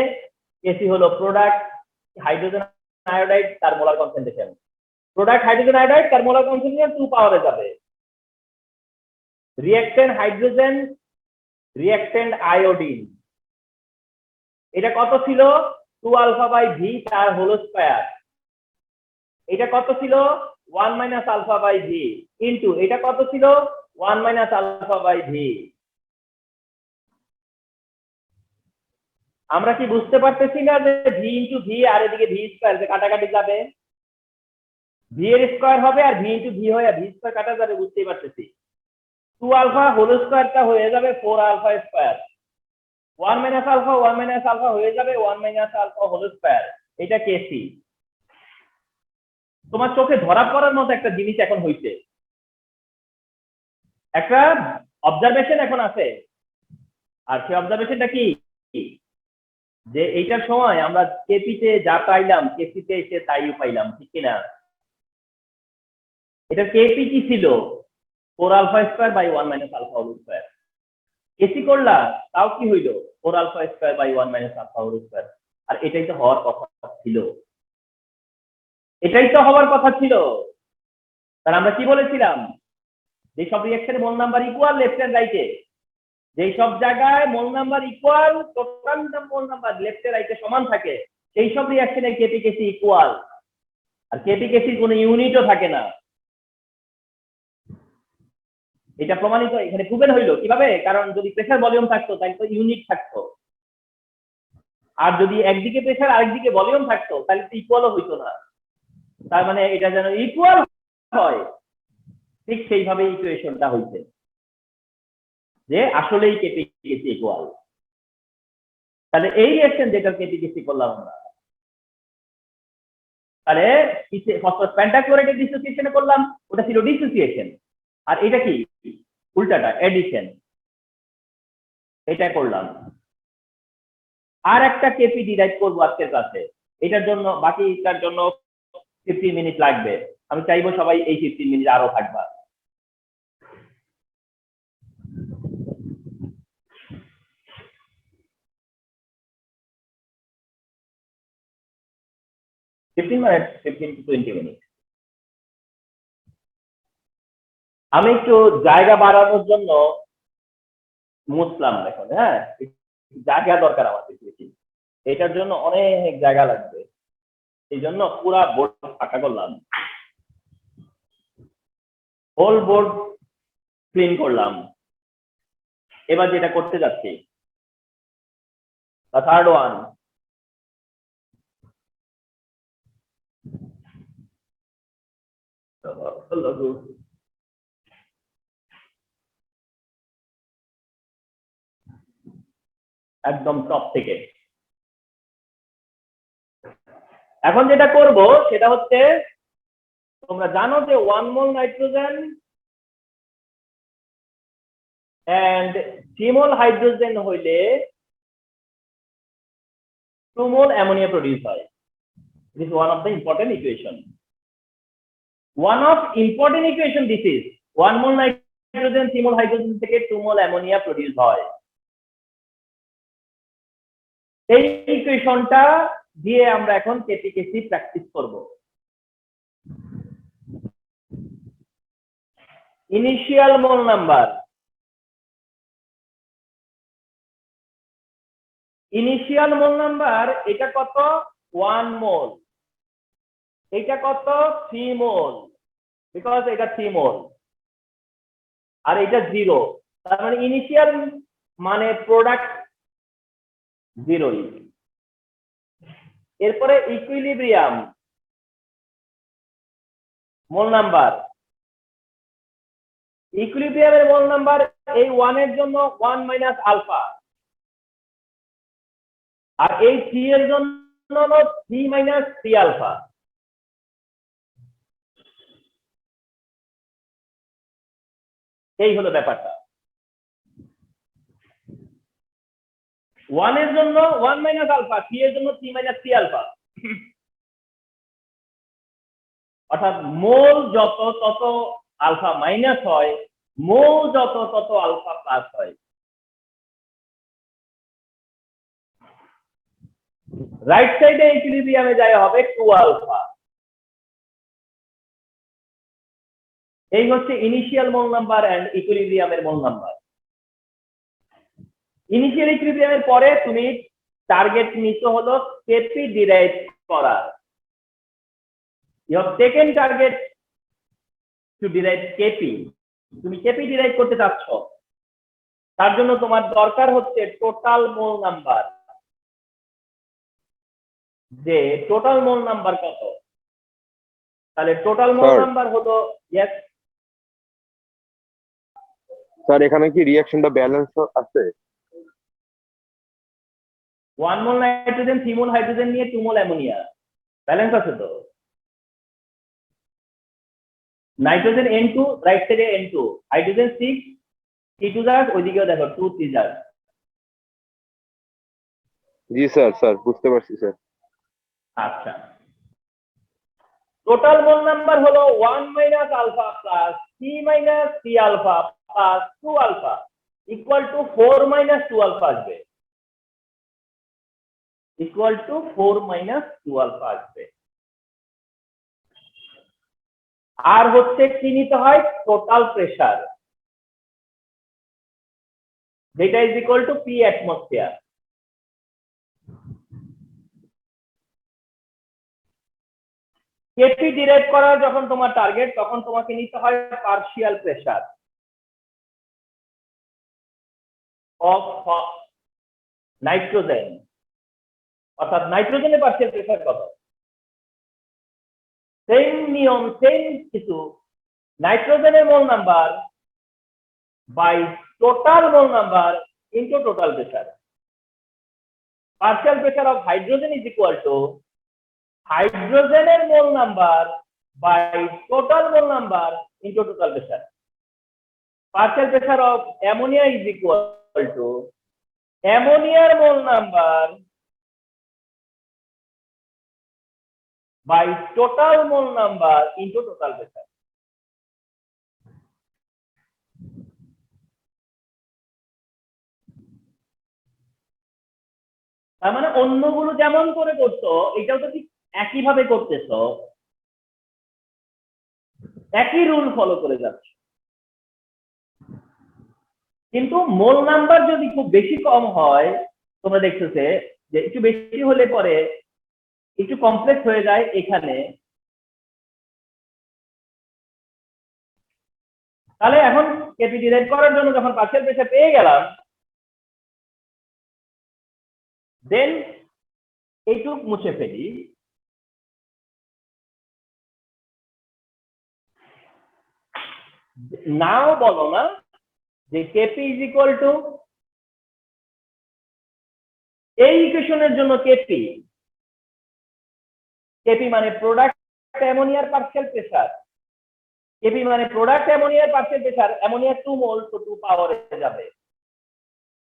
কেসি হলো প্রোডাক্ট হাইড্রোজেন আয়োডাইড তার molar concentration, product hydrogen iodide তার মোলার কনসেন্ট্রেশন 2 পাওয়ারে যাবে। রিঅ্যাকটেন্ট হাইড্রোজেন, রিঅ্যাকটেন্ট আয়োডিন, এটা কত ছিল 2 আলফা বাই ভি তার হোল স্কয়ার। এটা কত ছিল 1 minus alpha by V into এটা কত ছিল 1 মাইনাস আলফা বাই ভি। আমরা কি বুঝতে পারতেছি না যে ভি ইন্টু ভি আর এদিকে ভি স্কয়ার যে কাটাকাটি যাবে, ভি এর স্কয়ার হবে আর ভি ইন্টু ভি হয়ে ভি স্কয়ার কাটা যাবে, বুঝতেই পারতেছি। 2 আলফা হোল স্কয়ারটা হয়ে যাবে 4 alpha square, 1 minus alpha 1 minus alpha হয়ে যাবে 1 মাইনাস আলফা হোল স্কয়ার। এটা কেসি। তোমার চোখে ধরা পড়ার মতো একটা জিনিস এখন হইছে, একটা অবজারভেশন এখন আছে। আর সেই অবজারভেশনটা কি? যে এইটার সময় আমরা কেপিতে যা পাইলাম কেসিতে এসে তাই পাইলাম, ঠিক কিনা? এটা কেপি কি ছিল 4 alpha square by 1 minus alpha whole square. KC করলা তাও কি হইল 4 alpha square by 1 minus alpha whole square. আর এটাই তো হওয়ার কথা ছিল, এটাই তো হওয়ার কথা ছিল। কারণ আমরা কি বলেছিলাম যে সব রিঅ্যাকশনের mole number equal left and রাইটে। যেই সব জায়গায় mole number equal, total mole number লেফটে রাইটে সমান থাকে, সেই সব রিঅ্যাকশনে কেপিকেসি ইকুয়াল। আর কেপিকেসির কোনো ইউনিটও থাকে না। এটা প্রমাণিত এখানে প্রুভেন হইলো কিভাবে? কারণ যদি প্রেসার ভলিউম থাকতো তাহলে তো ইউনিট থাকতো, আর যদি একদিকে প্রেসার আরেকদিকে ভলিউম থাকতো তাহলে তো ইকুয়ালও হইতো না। তার মানে এটা যেন ইকুয়াল হয়, ঠিক সেইভাবে ইকুয়েশনটা হইছে যে আসলেই কেপিকেসি ইকুয়াল। তাহলে এই রিঅ্যাকশন যেটা কেপিকেসি করলাম আমরা, তাহলে ফসফরাস পেন্টাক্লোরাইডের ডিসোসিয়েশন করলাম, ওটা ছিল ডিসোসিয়েশন। আর এটা কি উল্টাটা এডিশন, এটা করলাম। আর একটা কেপি ডিরাইভ করবো আজকের ক্লাসে, এটার জন্য বাকিটার জন্য 15 মিনিট লাগবে। আমি চাইবো সবাই এই 15 মিনিট আরো থাকবা। Fifteen minute, 15 to 20 minute. আমি একটু জায়গা বাড়ানোর জন্য মুছলাম এখন, হ্যাঁ জায়গা দরকার আমাদের বেশি, এটার জন্য অনেক জায়গা লাগবে, এই জন্য পুরা বোর্ড ফাঁকা করলাম, হোল বোর্ড ক্লিন করলাম। এবার যেটা করতে যাচ্ছি, থার্ড ওয়ান, একদম টপ থেকে। এখন যেটা করব সেটা হচ্ছে, তোমরা জানো যে 1 mole nitrogen and 3 mole hydrogen হইলে 2 মোল অ্যামোনিয়া প্রডিউস হয়। This is one of the important equation. One of important equation this is 1 mole nitrogen 3 mole hydrogen থেকে 2 মোল অ্যামোনিয়া প্রডিউস হয়। এই ইকুয়েশনটা দিয়ে আমরা এখন কেপিকেসি প্র্যাকটিস করব। Initial mole number, initial mole number এটা কত? 1 মোল। এটা কত? 3 মোল, বিকজ এটা 3 মোল, আর এটা 0। তার মানে ইনিশিয়াল মানে প্রোডাক্ট 0। এরপরে ইকুইলিব্রিয়াম মোল নাম্বার, ইকুইলিব্রিয়ামের মোল নাম্বার এই 1 এর জন্য 1 মাইনাস আলফা, আর এই 3 এর জন্য হলো 3 মাইনাস 3 আলফা। এই হলো ব্যাপারটা। 1 এর জন্য 1 মাইনাস আলফা, 3 এর জন্য 3 মাইনাস 3 আলফা। অর্থাৎ মোল যত তত আলফা মাইনাস হয়, মোল যত তত আলফা প্লাস হয়। রাইট সাইডে ইকুইলিব্রিয়ামে যায় হবে 2 আলফা। এই হচ্ছে ইনিশিয়াল মোল নাম্বার এন্ড ইকুইলিব্রিয়ামের মোল নাম্বার। ইনিশিয়াল ইকুইলিব্রিয়ামের পরে তুমি টার্গেট নিতে হলো কেপি ডিরাইভ করা। You have taken target to derive KP. তুমি কেপি ডিরাইভ করতে চাচ্ছ, তার জন্য তোমার দরকার হচ্ছে টোটাল মোল নাম্বার। যে টোটাল মোল নাম্বার কত? তাহলে টোটাল মোল নাম্বার হলো, ইয়েস স্যার, এখানে কি রিঅ্যাকশনটা ব্যালেন্স আছে? 1 মোল নাইট্রোজেন 3 মোল হাইড্রোজেন নিয়ে 2 মোল অ্যামোনিয়া, ব্যালেন্স আছে তো? নাইট্রোজেন N2, রাইট সাইডে N2, হাইড্রোজেন 6, T2 জার, ওইদিকেও দেখো 2 3 জার। জি স্যার, স্যার বুঝতে পারছি স্যার। আচ্ছা, টোটাল মোল নাম্বার হলো 1 minus alpha plus 3 minus 3 alpha plus 2 alpha equal to 4 minus 2 alpha আসবে, ইকুয়াল টু 4 মাইনাস 2 আলফা আসবে। আর হচ্ছে কি নিতে হয়? Total pressure. যেটা is equal to P atmosphere. KP derive করার যখন তোমার টার্গেট, তখন তোমাকে নিতে হয় পার্শিয়াল প্রেসার অফ নাইট্রোজেন, অর্থাৎ নাইট্রোজেনের পার্শিয়াল প্রেসার কত। সেম নিয়ম, সেম কিছু, নাইট্রোজেনের mole number by total mole number into total pressure. Partial pressure of hydrogen is equal to হাইড্রোজেনের mole number by total mole number into total pressure. Partial pressure of ammonia is equal to অ্যামোনিয়ার mole number by total mole number into total pressure. তার মানে অন্যগুলো যেমন করে করছো, এটাও তো ঠিক একই ভাবে করতেছো, একই রুল ফলো করে যাচ্ছে। কিন্তু মোল নাম্বার যদি খুব বেশি কম হয়, তোমরা দেখতেছে যে একটু বেশি হলে পরে একটু কমপ্লেক্স হয়ে যায় এখানে। তাহলে এখন কেপি ডিরাইভ করার জন্য যখন পার্শিয়াল প্রেসার পেয়ে গেলাম, দেন এইটুক মুছে ফেলি। নাও বলো না যে কেপি ইজ ইকুয়াল টু, এই ইকুয়েশনের জন্য কেপি, কেপি মানে প্রোডাক্ট অ্যামোনিয়ার পার্শিয়াল প্রেসার, কেপি মানে প্রোডাক্ট অ্যামোনিয়ার পার্শিয়াল প্রেসার, অ্যামোনিয়া 2 মোল তো 2 পাওয়ারে যাবে,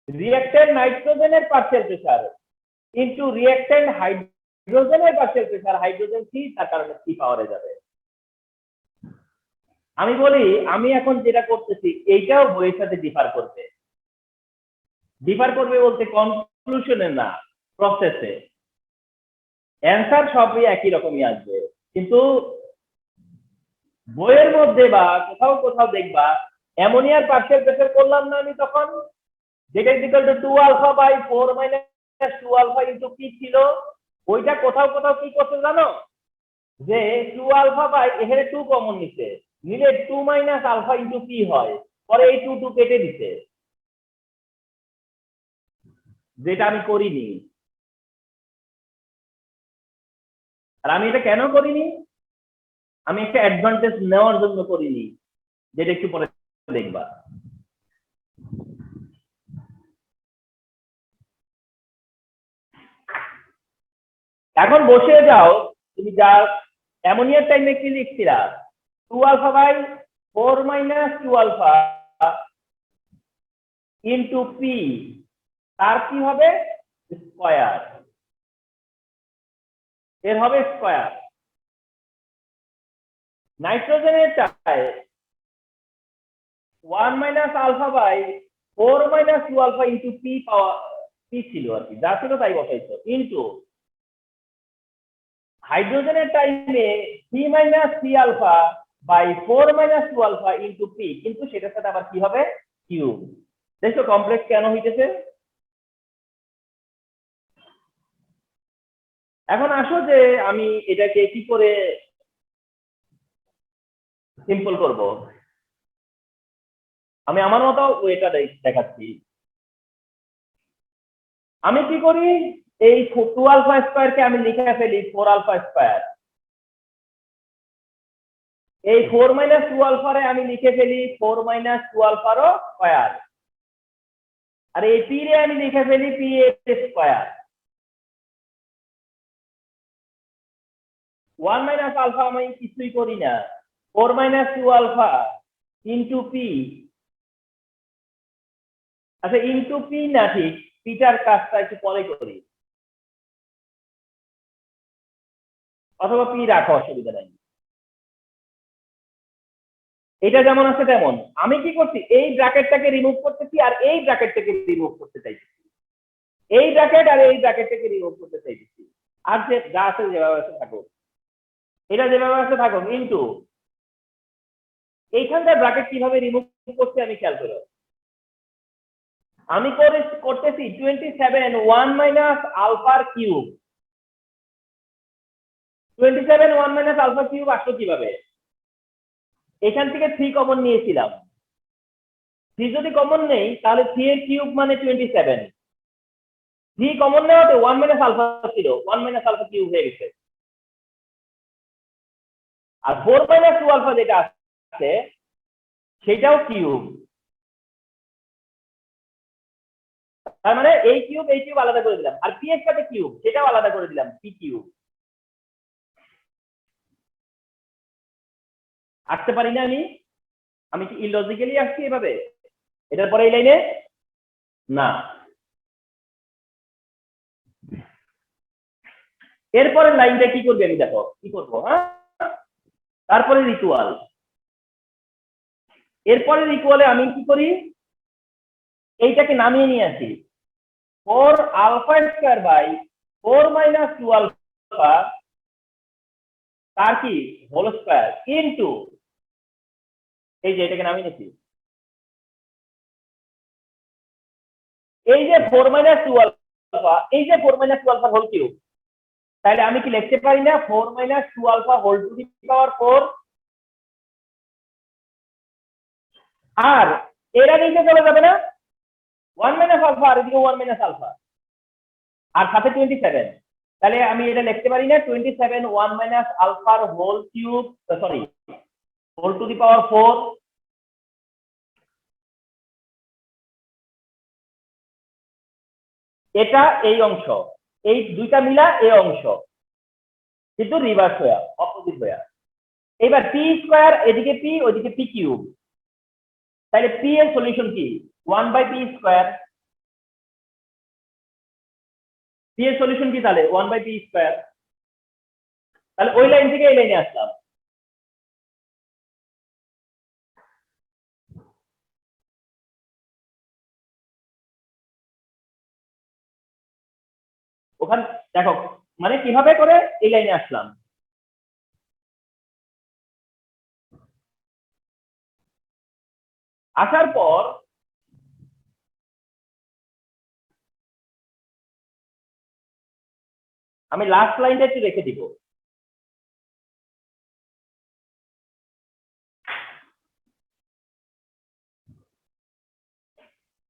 রিঅ্যাক্ট্যান্ট নাইট্রোজেনের পার্শিয়াল প্রেসার ইনটু রিঅ্যাক্ট্যান্ট হাইড্রোজেনের পার্শিয়াল প্রেসার, হাইড্রোজেন 3, তার কারণে 3 পাওয়ারে যাবে। আমি বলি, আমি এখন যেটা করতেছি এইটাও বইয়ের সাথে ডিফার করবে। ডিফার করবে বলতে কনক্লুশনে না, প্রসেসে। অ্যান্সার সবই একই রকমই আসবে, কিন্তু বইয়ের মধ্যে বা কোথাও কোথাও দেখবা অ্যামোনিয়ার পার্শিয়াল প্রেসার করলাম না আমি তখন, যেটা equal to 2 alpha by 4 minus 2 alpha into P ছিল, ওইটা কোথাও কোথাও কি করতে জানো, যে 2 আলফা বাই এখানে 2 কমন নিতে নিলে 2 মাইনাস আলফা ইনটু পি হয়, পরে এই 2 কেটে দিতে, যেটা আমি করিনি। আর আমি এটা কেন করিনি, আমি একটা অ্যাডভান্টেজ নেওয়ার জন্য করিনি, যেটা একটু পরে দেখবা। এখন বসে যাও, তুমি যা অ্যামোনিয়ার টাইমে কি লিখছিলা, 2 alpha by 4 minus 2 alpha into P, তার কি হবে স্কয়ার, এর হবে স্কয়ার। নাইট্রোজেনের চায় 1 minus alpha by 4 minus 2 alpha into P পাওয়া, পি ছিল আর কি, যা ছিল তাই বসাইছো, ইনটু হাইড্রোজেনের টাইমে 3 minus 3 alpha by 4 minus 2 alpha into P, কিন্তু সেটার সাথে আবার কি হবে কিউব। দেখো কমপ্লেক্স কেন হইতেছে। এখন আসো যে আমি এটাকে কি করে সিম্পল করব, আমি আমার মতো ওয়েটা দেখাচ্ছি। আমি কি করি, এই 2 আলফা স্কয়ারকে আমি লিখে ফেলি 4 আলফা স্কয়ার, এই 4 মাইনাস 2 আলফারে আমি লিখে ফেলি 4 মাইনাস 2 আলফারও স্কয়ার, আর এই পি রে আমি লিখে ফেলি পি এর স্কয়ার। 1 মাইনাস আলফা আমি কিছুই করি না, 4 মাইনাস 2 আলফা ইনটু পি, আচ্ছা ইনটু পি না, ঠিক পিটার কাজটা একটু পরে করি, অথবা পি রাখো, অসুবিধা নাই। এটা যেমন আছে তেমন, আমি কি করছি, এই ব্র্যাকেটটাকে রিমুভ করতেছি আর এই ব্র্যাকেটটাকে রিমুভ করতে চাইছি, এই ব্র্যাকেট আর এই ব্র্যাকেটটাকে রিমুভ করতে চাইছি, আর যে যা আছে যেভাবে আছে থাকুক, এটা যেভাবে আছে থাকুক, ইনটু এইখানকার ব্র্যাকেট কিভাবে রিমুভ করছি আমি খেয়াল করো, আমি করতেছি 27 1 মাইনাস আলফার কিউব। 27 1 মাইনাস আলফা কিউব আসলো কিভাবে? এখান থেকে 3 কমন নিয়েছিলাম। 3 যদি কমন নেই তাহলে 3 এর কিউব মানে 27। 3 কমন নেওয়াতে 1 মাইনাস আলফা ছিল, 1 মাইনাস আলফা কিউব হয়ে গেছে। আর 4 মাইনাস 2 আলফা যেটা আছে সেটাও কিউব। তার মানে এই কিউব আলাদা করে দিলাম, আর পি এর সাথে কিউব সেটাও আলাদা করে দিলাম, পি কিউব। আসতে পারি না আমি কি ইলজিক্যালি আসছি এভাবে? এটার পরে এই লাইনে না। এরপরের লাইনটা কি করবে আমি দেখো কি করবো। হ্যাঁ, তারপরে রিচুয়াল। এরপরে রিচুয়ালে আমি কি করি, এইটাকে নামিয়ে নিয়ে আসি। 4 alpha square by 4 minus 2 alpha তার কি হোল স্কয়ার ইনটু, এই যে এটাকে নামিয়ে নিয়েছি, এই যে 4 মাইনাস 2 আলফা, এই যে 4 মাইনাস 2 আলফা হোল কিউব। তাহলে আমি কি লিখতে পারি না 4 minus 2 alpha whole to the power 4? আর এরা নিচে চলে যাবে না, 1 মাইনাস আলফা আর এদিকে 1 মাইনাস আলফা আর সাথে 27। তাহলে আমি এটা লিখতে পারি না 27 1 মাইনাস আলফার whole cube, sorry whole to the power 4। এটা এই অংশ, এই দুইটা মিলা এই অংশ, কিন্তু রিভার্স হয়ে অপোজিট হয়ে। এবার পি স্কয়ার এদিকে পি ওইদিকে পি কিউব। তাহলে পি এর সলিউশন কি 1 বাই পি স্কয়ার। পি এর সলিউশন কি তাহলে 1 বাই পি স্কয়ার। তাহলে ওই লাইন থেকে এই লাইনে আসলাম। ওখানে দেখো মানে কিভাবে করে এই লাইনে আসলাম। আসার পর আমি লাস্ট লাইনটা একটু রেখে দিব।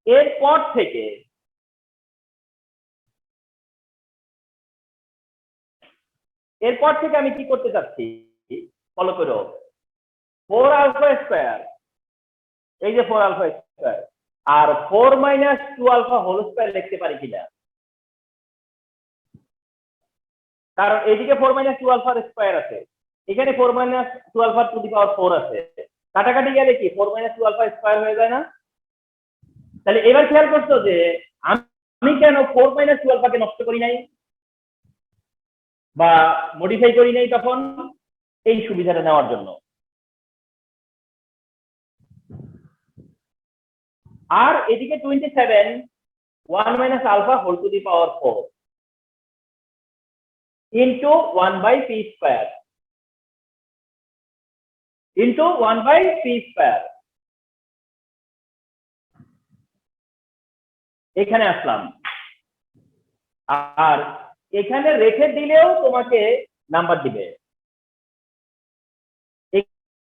এরপর থেকে আমি কি করতে চাচ্ছি ফলো করো। 4 আলফা স্কয়ার, এই যে 4 আলফা স্কয়ার আর 4 মাইনাস 2 আলফা হোল স্কয়ার লিখতে পারি কিনা, কারণ এদিকে 4 মাইনাস 2 আলফার স্কয়ার আছে, এখানে 4 minus 2 alpha to the power 4 আছে। কাটাকাটি গেলে কি 4 মাইনাস 2 আলফা স্কয়ার হয়ে যায় না? তাহলে এবার খেয়াল করছো যে আমি কেন 4 মাইনাস 2 আলফাকে নষ্ট করি নাই বা মডিফাই করি নাই তখন, এই সুবিধাটা নেওয়ার জন্য। আর এদিকে 27 1 minus alpha whole to the power 4 into 1 by P square into 1 by P square. এখানে আসলাম, আর এখানে রেখে দিলেও তোমাকে নাম্বার দিবে।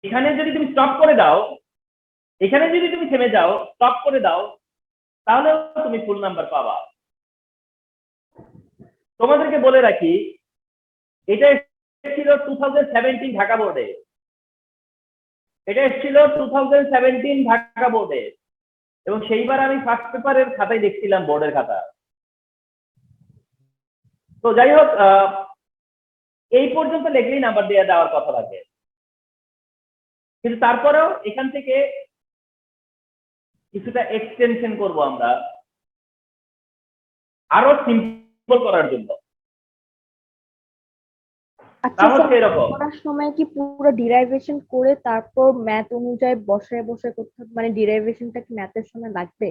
এখানে যদি তুমি স্টপ করে দাও, এখানে যদি তুমি থেমে যাও স্টপ করে দাও, তাহলে তুমি ফুল নাম্বার পাবা। তোমাদেরকে বলে রাখি এটা ছিল 2017 ঢাকা বোর্ডে, এটা ছিল 2017 ঢাকা বোর্ডে, এবং সেইবার আমি ফার্স্ট পেপারের খাতায় দেখছিলাম বোর্ডের খাতা। তো যাই হোক এই পর্যন্ত লিখলেই নাম্বার দিয়ে দেওয়ার কথা লাগে, কিন্তু তারপরেও এখান থেকে কিছুটা এক্সটেনশন করব আমরা আরো সিম্পল করার জন্য। আচ্ছা স্যার, করার সময় কি পুরো ডিরাইভেশন করে তারপর ম্যাথ অনুযায়ী বসায় বসায় করতে হবে, মানে ডিরাইভেশনটা কি ম্যাথের সময় লাগবে?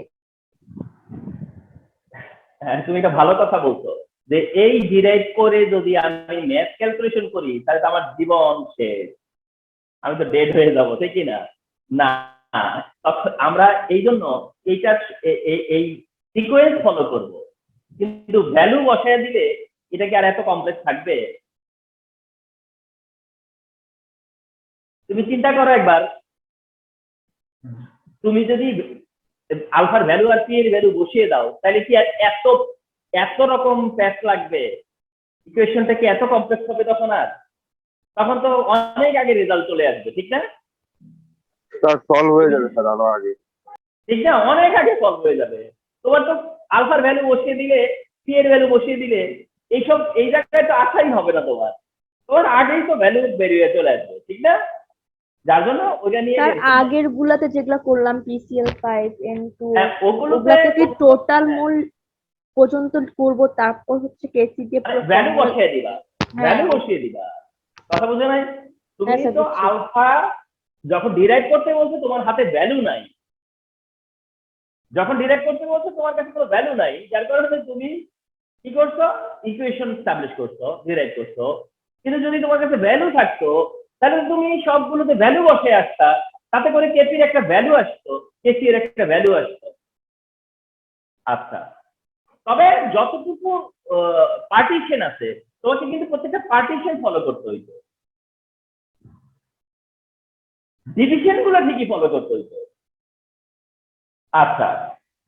হ্যাঁ, তুমি একটা ভালো কথা বলছো যে এই ডিরাইভ করে যদি আমি ম্যাথ ক্যালকুলেশন করি তাহলে তো আমার জীবন শেষ, আমি তো ডেড হয়ে যাবো, ঠিক কি না? না, তখন আমরা এই জন্য এইটা এই সিকোয়েন্স ফলো করব, কিন্তু ভ্যালু বসায় দিলে এটা কি আর এত কমপ্লেক্স থাকবে? তুমি চিন্তা করো একবার, তুমি যদি আলফার ভ্যালু আর পি এর ভ্যালু বসিয়ে দাও, তাহলে কি আর এত এত রকম প্যাচ লাগবে? ইকুয়েশনটা কি এত কমপ্লেক্স হবে তখন? আর তখন তো অনেক আগে রেজাল্ট চলে আসবে, ঠিক না? স্যার সলভ হয়ে যাবে স্যার আরো আগে। ঠিক না, অনেক আগে সলভ হয়ে যাবে। তোমার তো আলফার ভ্যালু বসিয়ে দিলে, পি এর ভ্যালু বসিয়ে দিলে, এইসব এই জায়গায় তো আসাই হবে না তোমার, তোমার আগেই তো ভ্যালু বেরিয়ে চলে আসবে, ঠিক না? যার জন্য ওইটা নিয়ে তার আগের গুলাতে যেগুলা করলাম PCL 5 N2 হ্যাঁ, ওগুলোতে ওগুলাতে কি টোটাল মূল পর্যন্ত করব, তারপর হচ্ছে কেসি দিয়ে পুরো ভ্যালু formula- বসিয়ে দিবা, ভ্যালু বসিয়ে দিবা। কথা বুঝে নাই? তুমি হ্যাঁ, স্যার, তো বুঝছি। আলফা যখন ডিরাইভ করতে বলছো তোমার হাতে ভ্যালু নাই, যখন ডিরাইভ করতে বলছো তোমার কাছে কোনো ভ্যালু নাই, যার কারণে তুমি কি করছো? ইকুয়েশন এস্টাবলিশ করছো, ডিরাইভ করছো। কিন্তু যদি তোমার কাছে ভ্যালু থাকতো, তাহলে তুমি সবগুলোতে ভ্যালু বসে আসতা, তাতে করে কেপির একটা ভ্যালু আসতো, কেসি এর একটা ভ্যালু আসতো। আচ্ছা, তবে যতটুকু পার্টিশন আছে, তোমাকে কিন্তু প্রত্যেকটা পার্টিশন ফলো করতে হইতো, ডিভিশন গুলো ঠিকই ফলো করতে হইতো। আচ্ছা,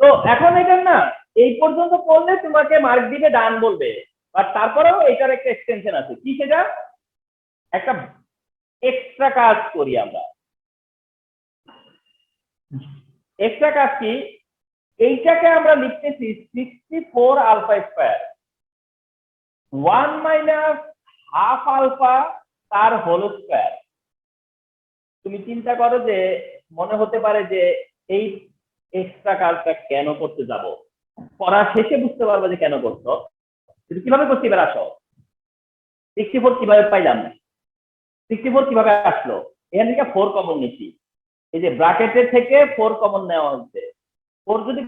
তো এখন এটা না, এই পর্যন্ত করলে তোমাকে মার্ক দিবে, ডান বলবে। বাট তারপরেও এটার একটা এক্সটেনশন আছে, কি সেটা? একটা এক্সট্রা কাজ করি আমরা। এক্সট্রা কাজ কি? এইটাকে আমরা লিখতেছি 64 alpha square 1 minus half alpha তার হোল স্কয়ার। তুমি চিন্তা করো যে মনে হতে পারে যে এই এক্সট্রা কাজটা কেন করতে যাব, পড়া শেষে বুঝতে পারবো যে কেন করছো। কিন্তু কিভাবে করছি এবার আসো। 64 কিভাবে পাইলাম? 64 কিভাবে আসলো? এখান থেকে 4 কমন নিচ্ছি, এই যে ব্র্যাকেটের থেকে 4 কমন নেওয়া হচ্ছে। 4 যদি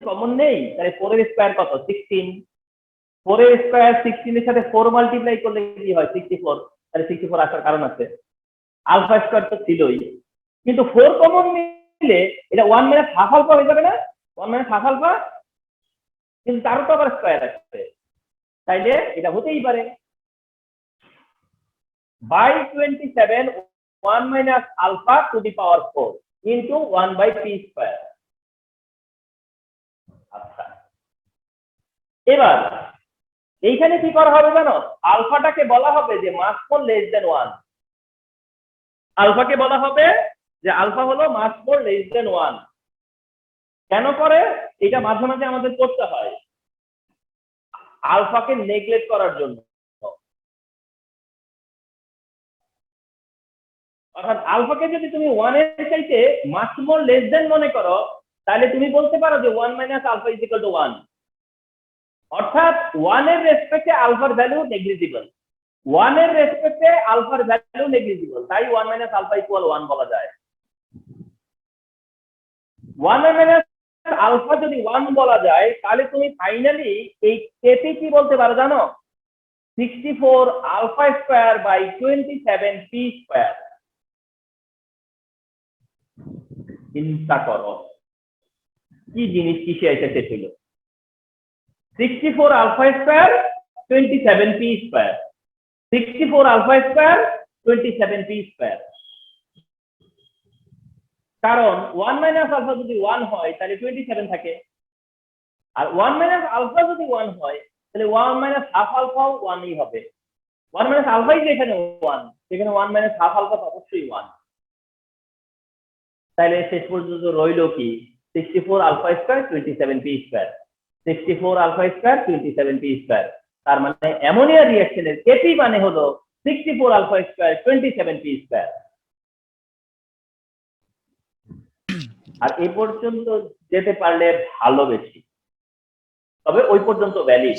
কমন নেই তাহলে 4 এর স্কয়ার কত? 16। 4 এর স্কয়ার 16 এর সাথে 4 মাল্টিপ্লাই করলে কি হয়? 64। তাহলে 64 আসার কারণ আছে, আলফা স্কয়ার তো ছিলই, কিন্তু 4 কমন নিলে এটা 1 মাইনাস হাফ আলফা হয়ে যাবে না? 1 মাইনাস হাফ আলফা, কিন্তু তারও তো আবার স্কয়ার আছে, তাইলে এটা হতেই পারে by 27 1 minus alpha to the power 4 into 1 by p square। আচ্ছা, এবার এইখানে কি করা হবে জানো? আলফাটাকে বলা হবে যে মাস মোর লেস দেন 1। আলফাকে বলা হবে যে আলফা হলো মাস মোর লেস দেন 1। কেন করে? এটা মাঝে মাঝে আমাদের করতে হয় আলফাকে নেগলেক্ট করার জন্য। অর্থাৎ আলফাকে যদি তুমি 1 এর চাইতে মাস মোর লেস দেন মনে করো, তাহলে তুমি বলতে পারো যে 1 minus alpha is equal to 1। অর্থাৎ 1 এর রেসপেক্টে আলফার ভ্যালু নেগলিজিবল, 1 এর রেসপেক্টে আলফার ভ্যালু নেগলিজিবল, তাই 1 মাইনাস আলফা ইকুয়াল 1 বলা যায়। 1 মাইনাস আলফা যদি 1 বলা যায়, তাহলে তুমি ফাইনালি এই কেপি কি বলতে পারো জানো? 64 alpha square by 27 P square. চিন্তা করো কি জিনিস কিসে এসেছে ছিল। 64 alpha square 27 P square, 64 alpha square 27 P square. কারণ 1 মাইনাস আলফা যদি 1 হয় তাহলে 27 থাকে, আর 1 মাইনাস আলফা যদি 1 হয় তাহলে 1 মাইনাস হাফ আলফাও 1ই হবে। 1 মাইনাস আলফাই যে এখানে 1, সেখানে 1 মাইনাস হাফ আলফা অবশ্যই 1। তাহলে শেষ পর্যন্ত রইল কি? 64 alpha square 27 P square, 64 alpha square 27 P square. তার মানে অ্যামোনিয়া রিঅ্যাকশনের কেপি মানে হলো 64 আলফা স্কয়ার 27 পি স্কয়ার। আর এই পর্যন্ত যেতে পারলে ভালো, বেশি, তবে ওই পর্যন্ত ভ্যালিড।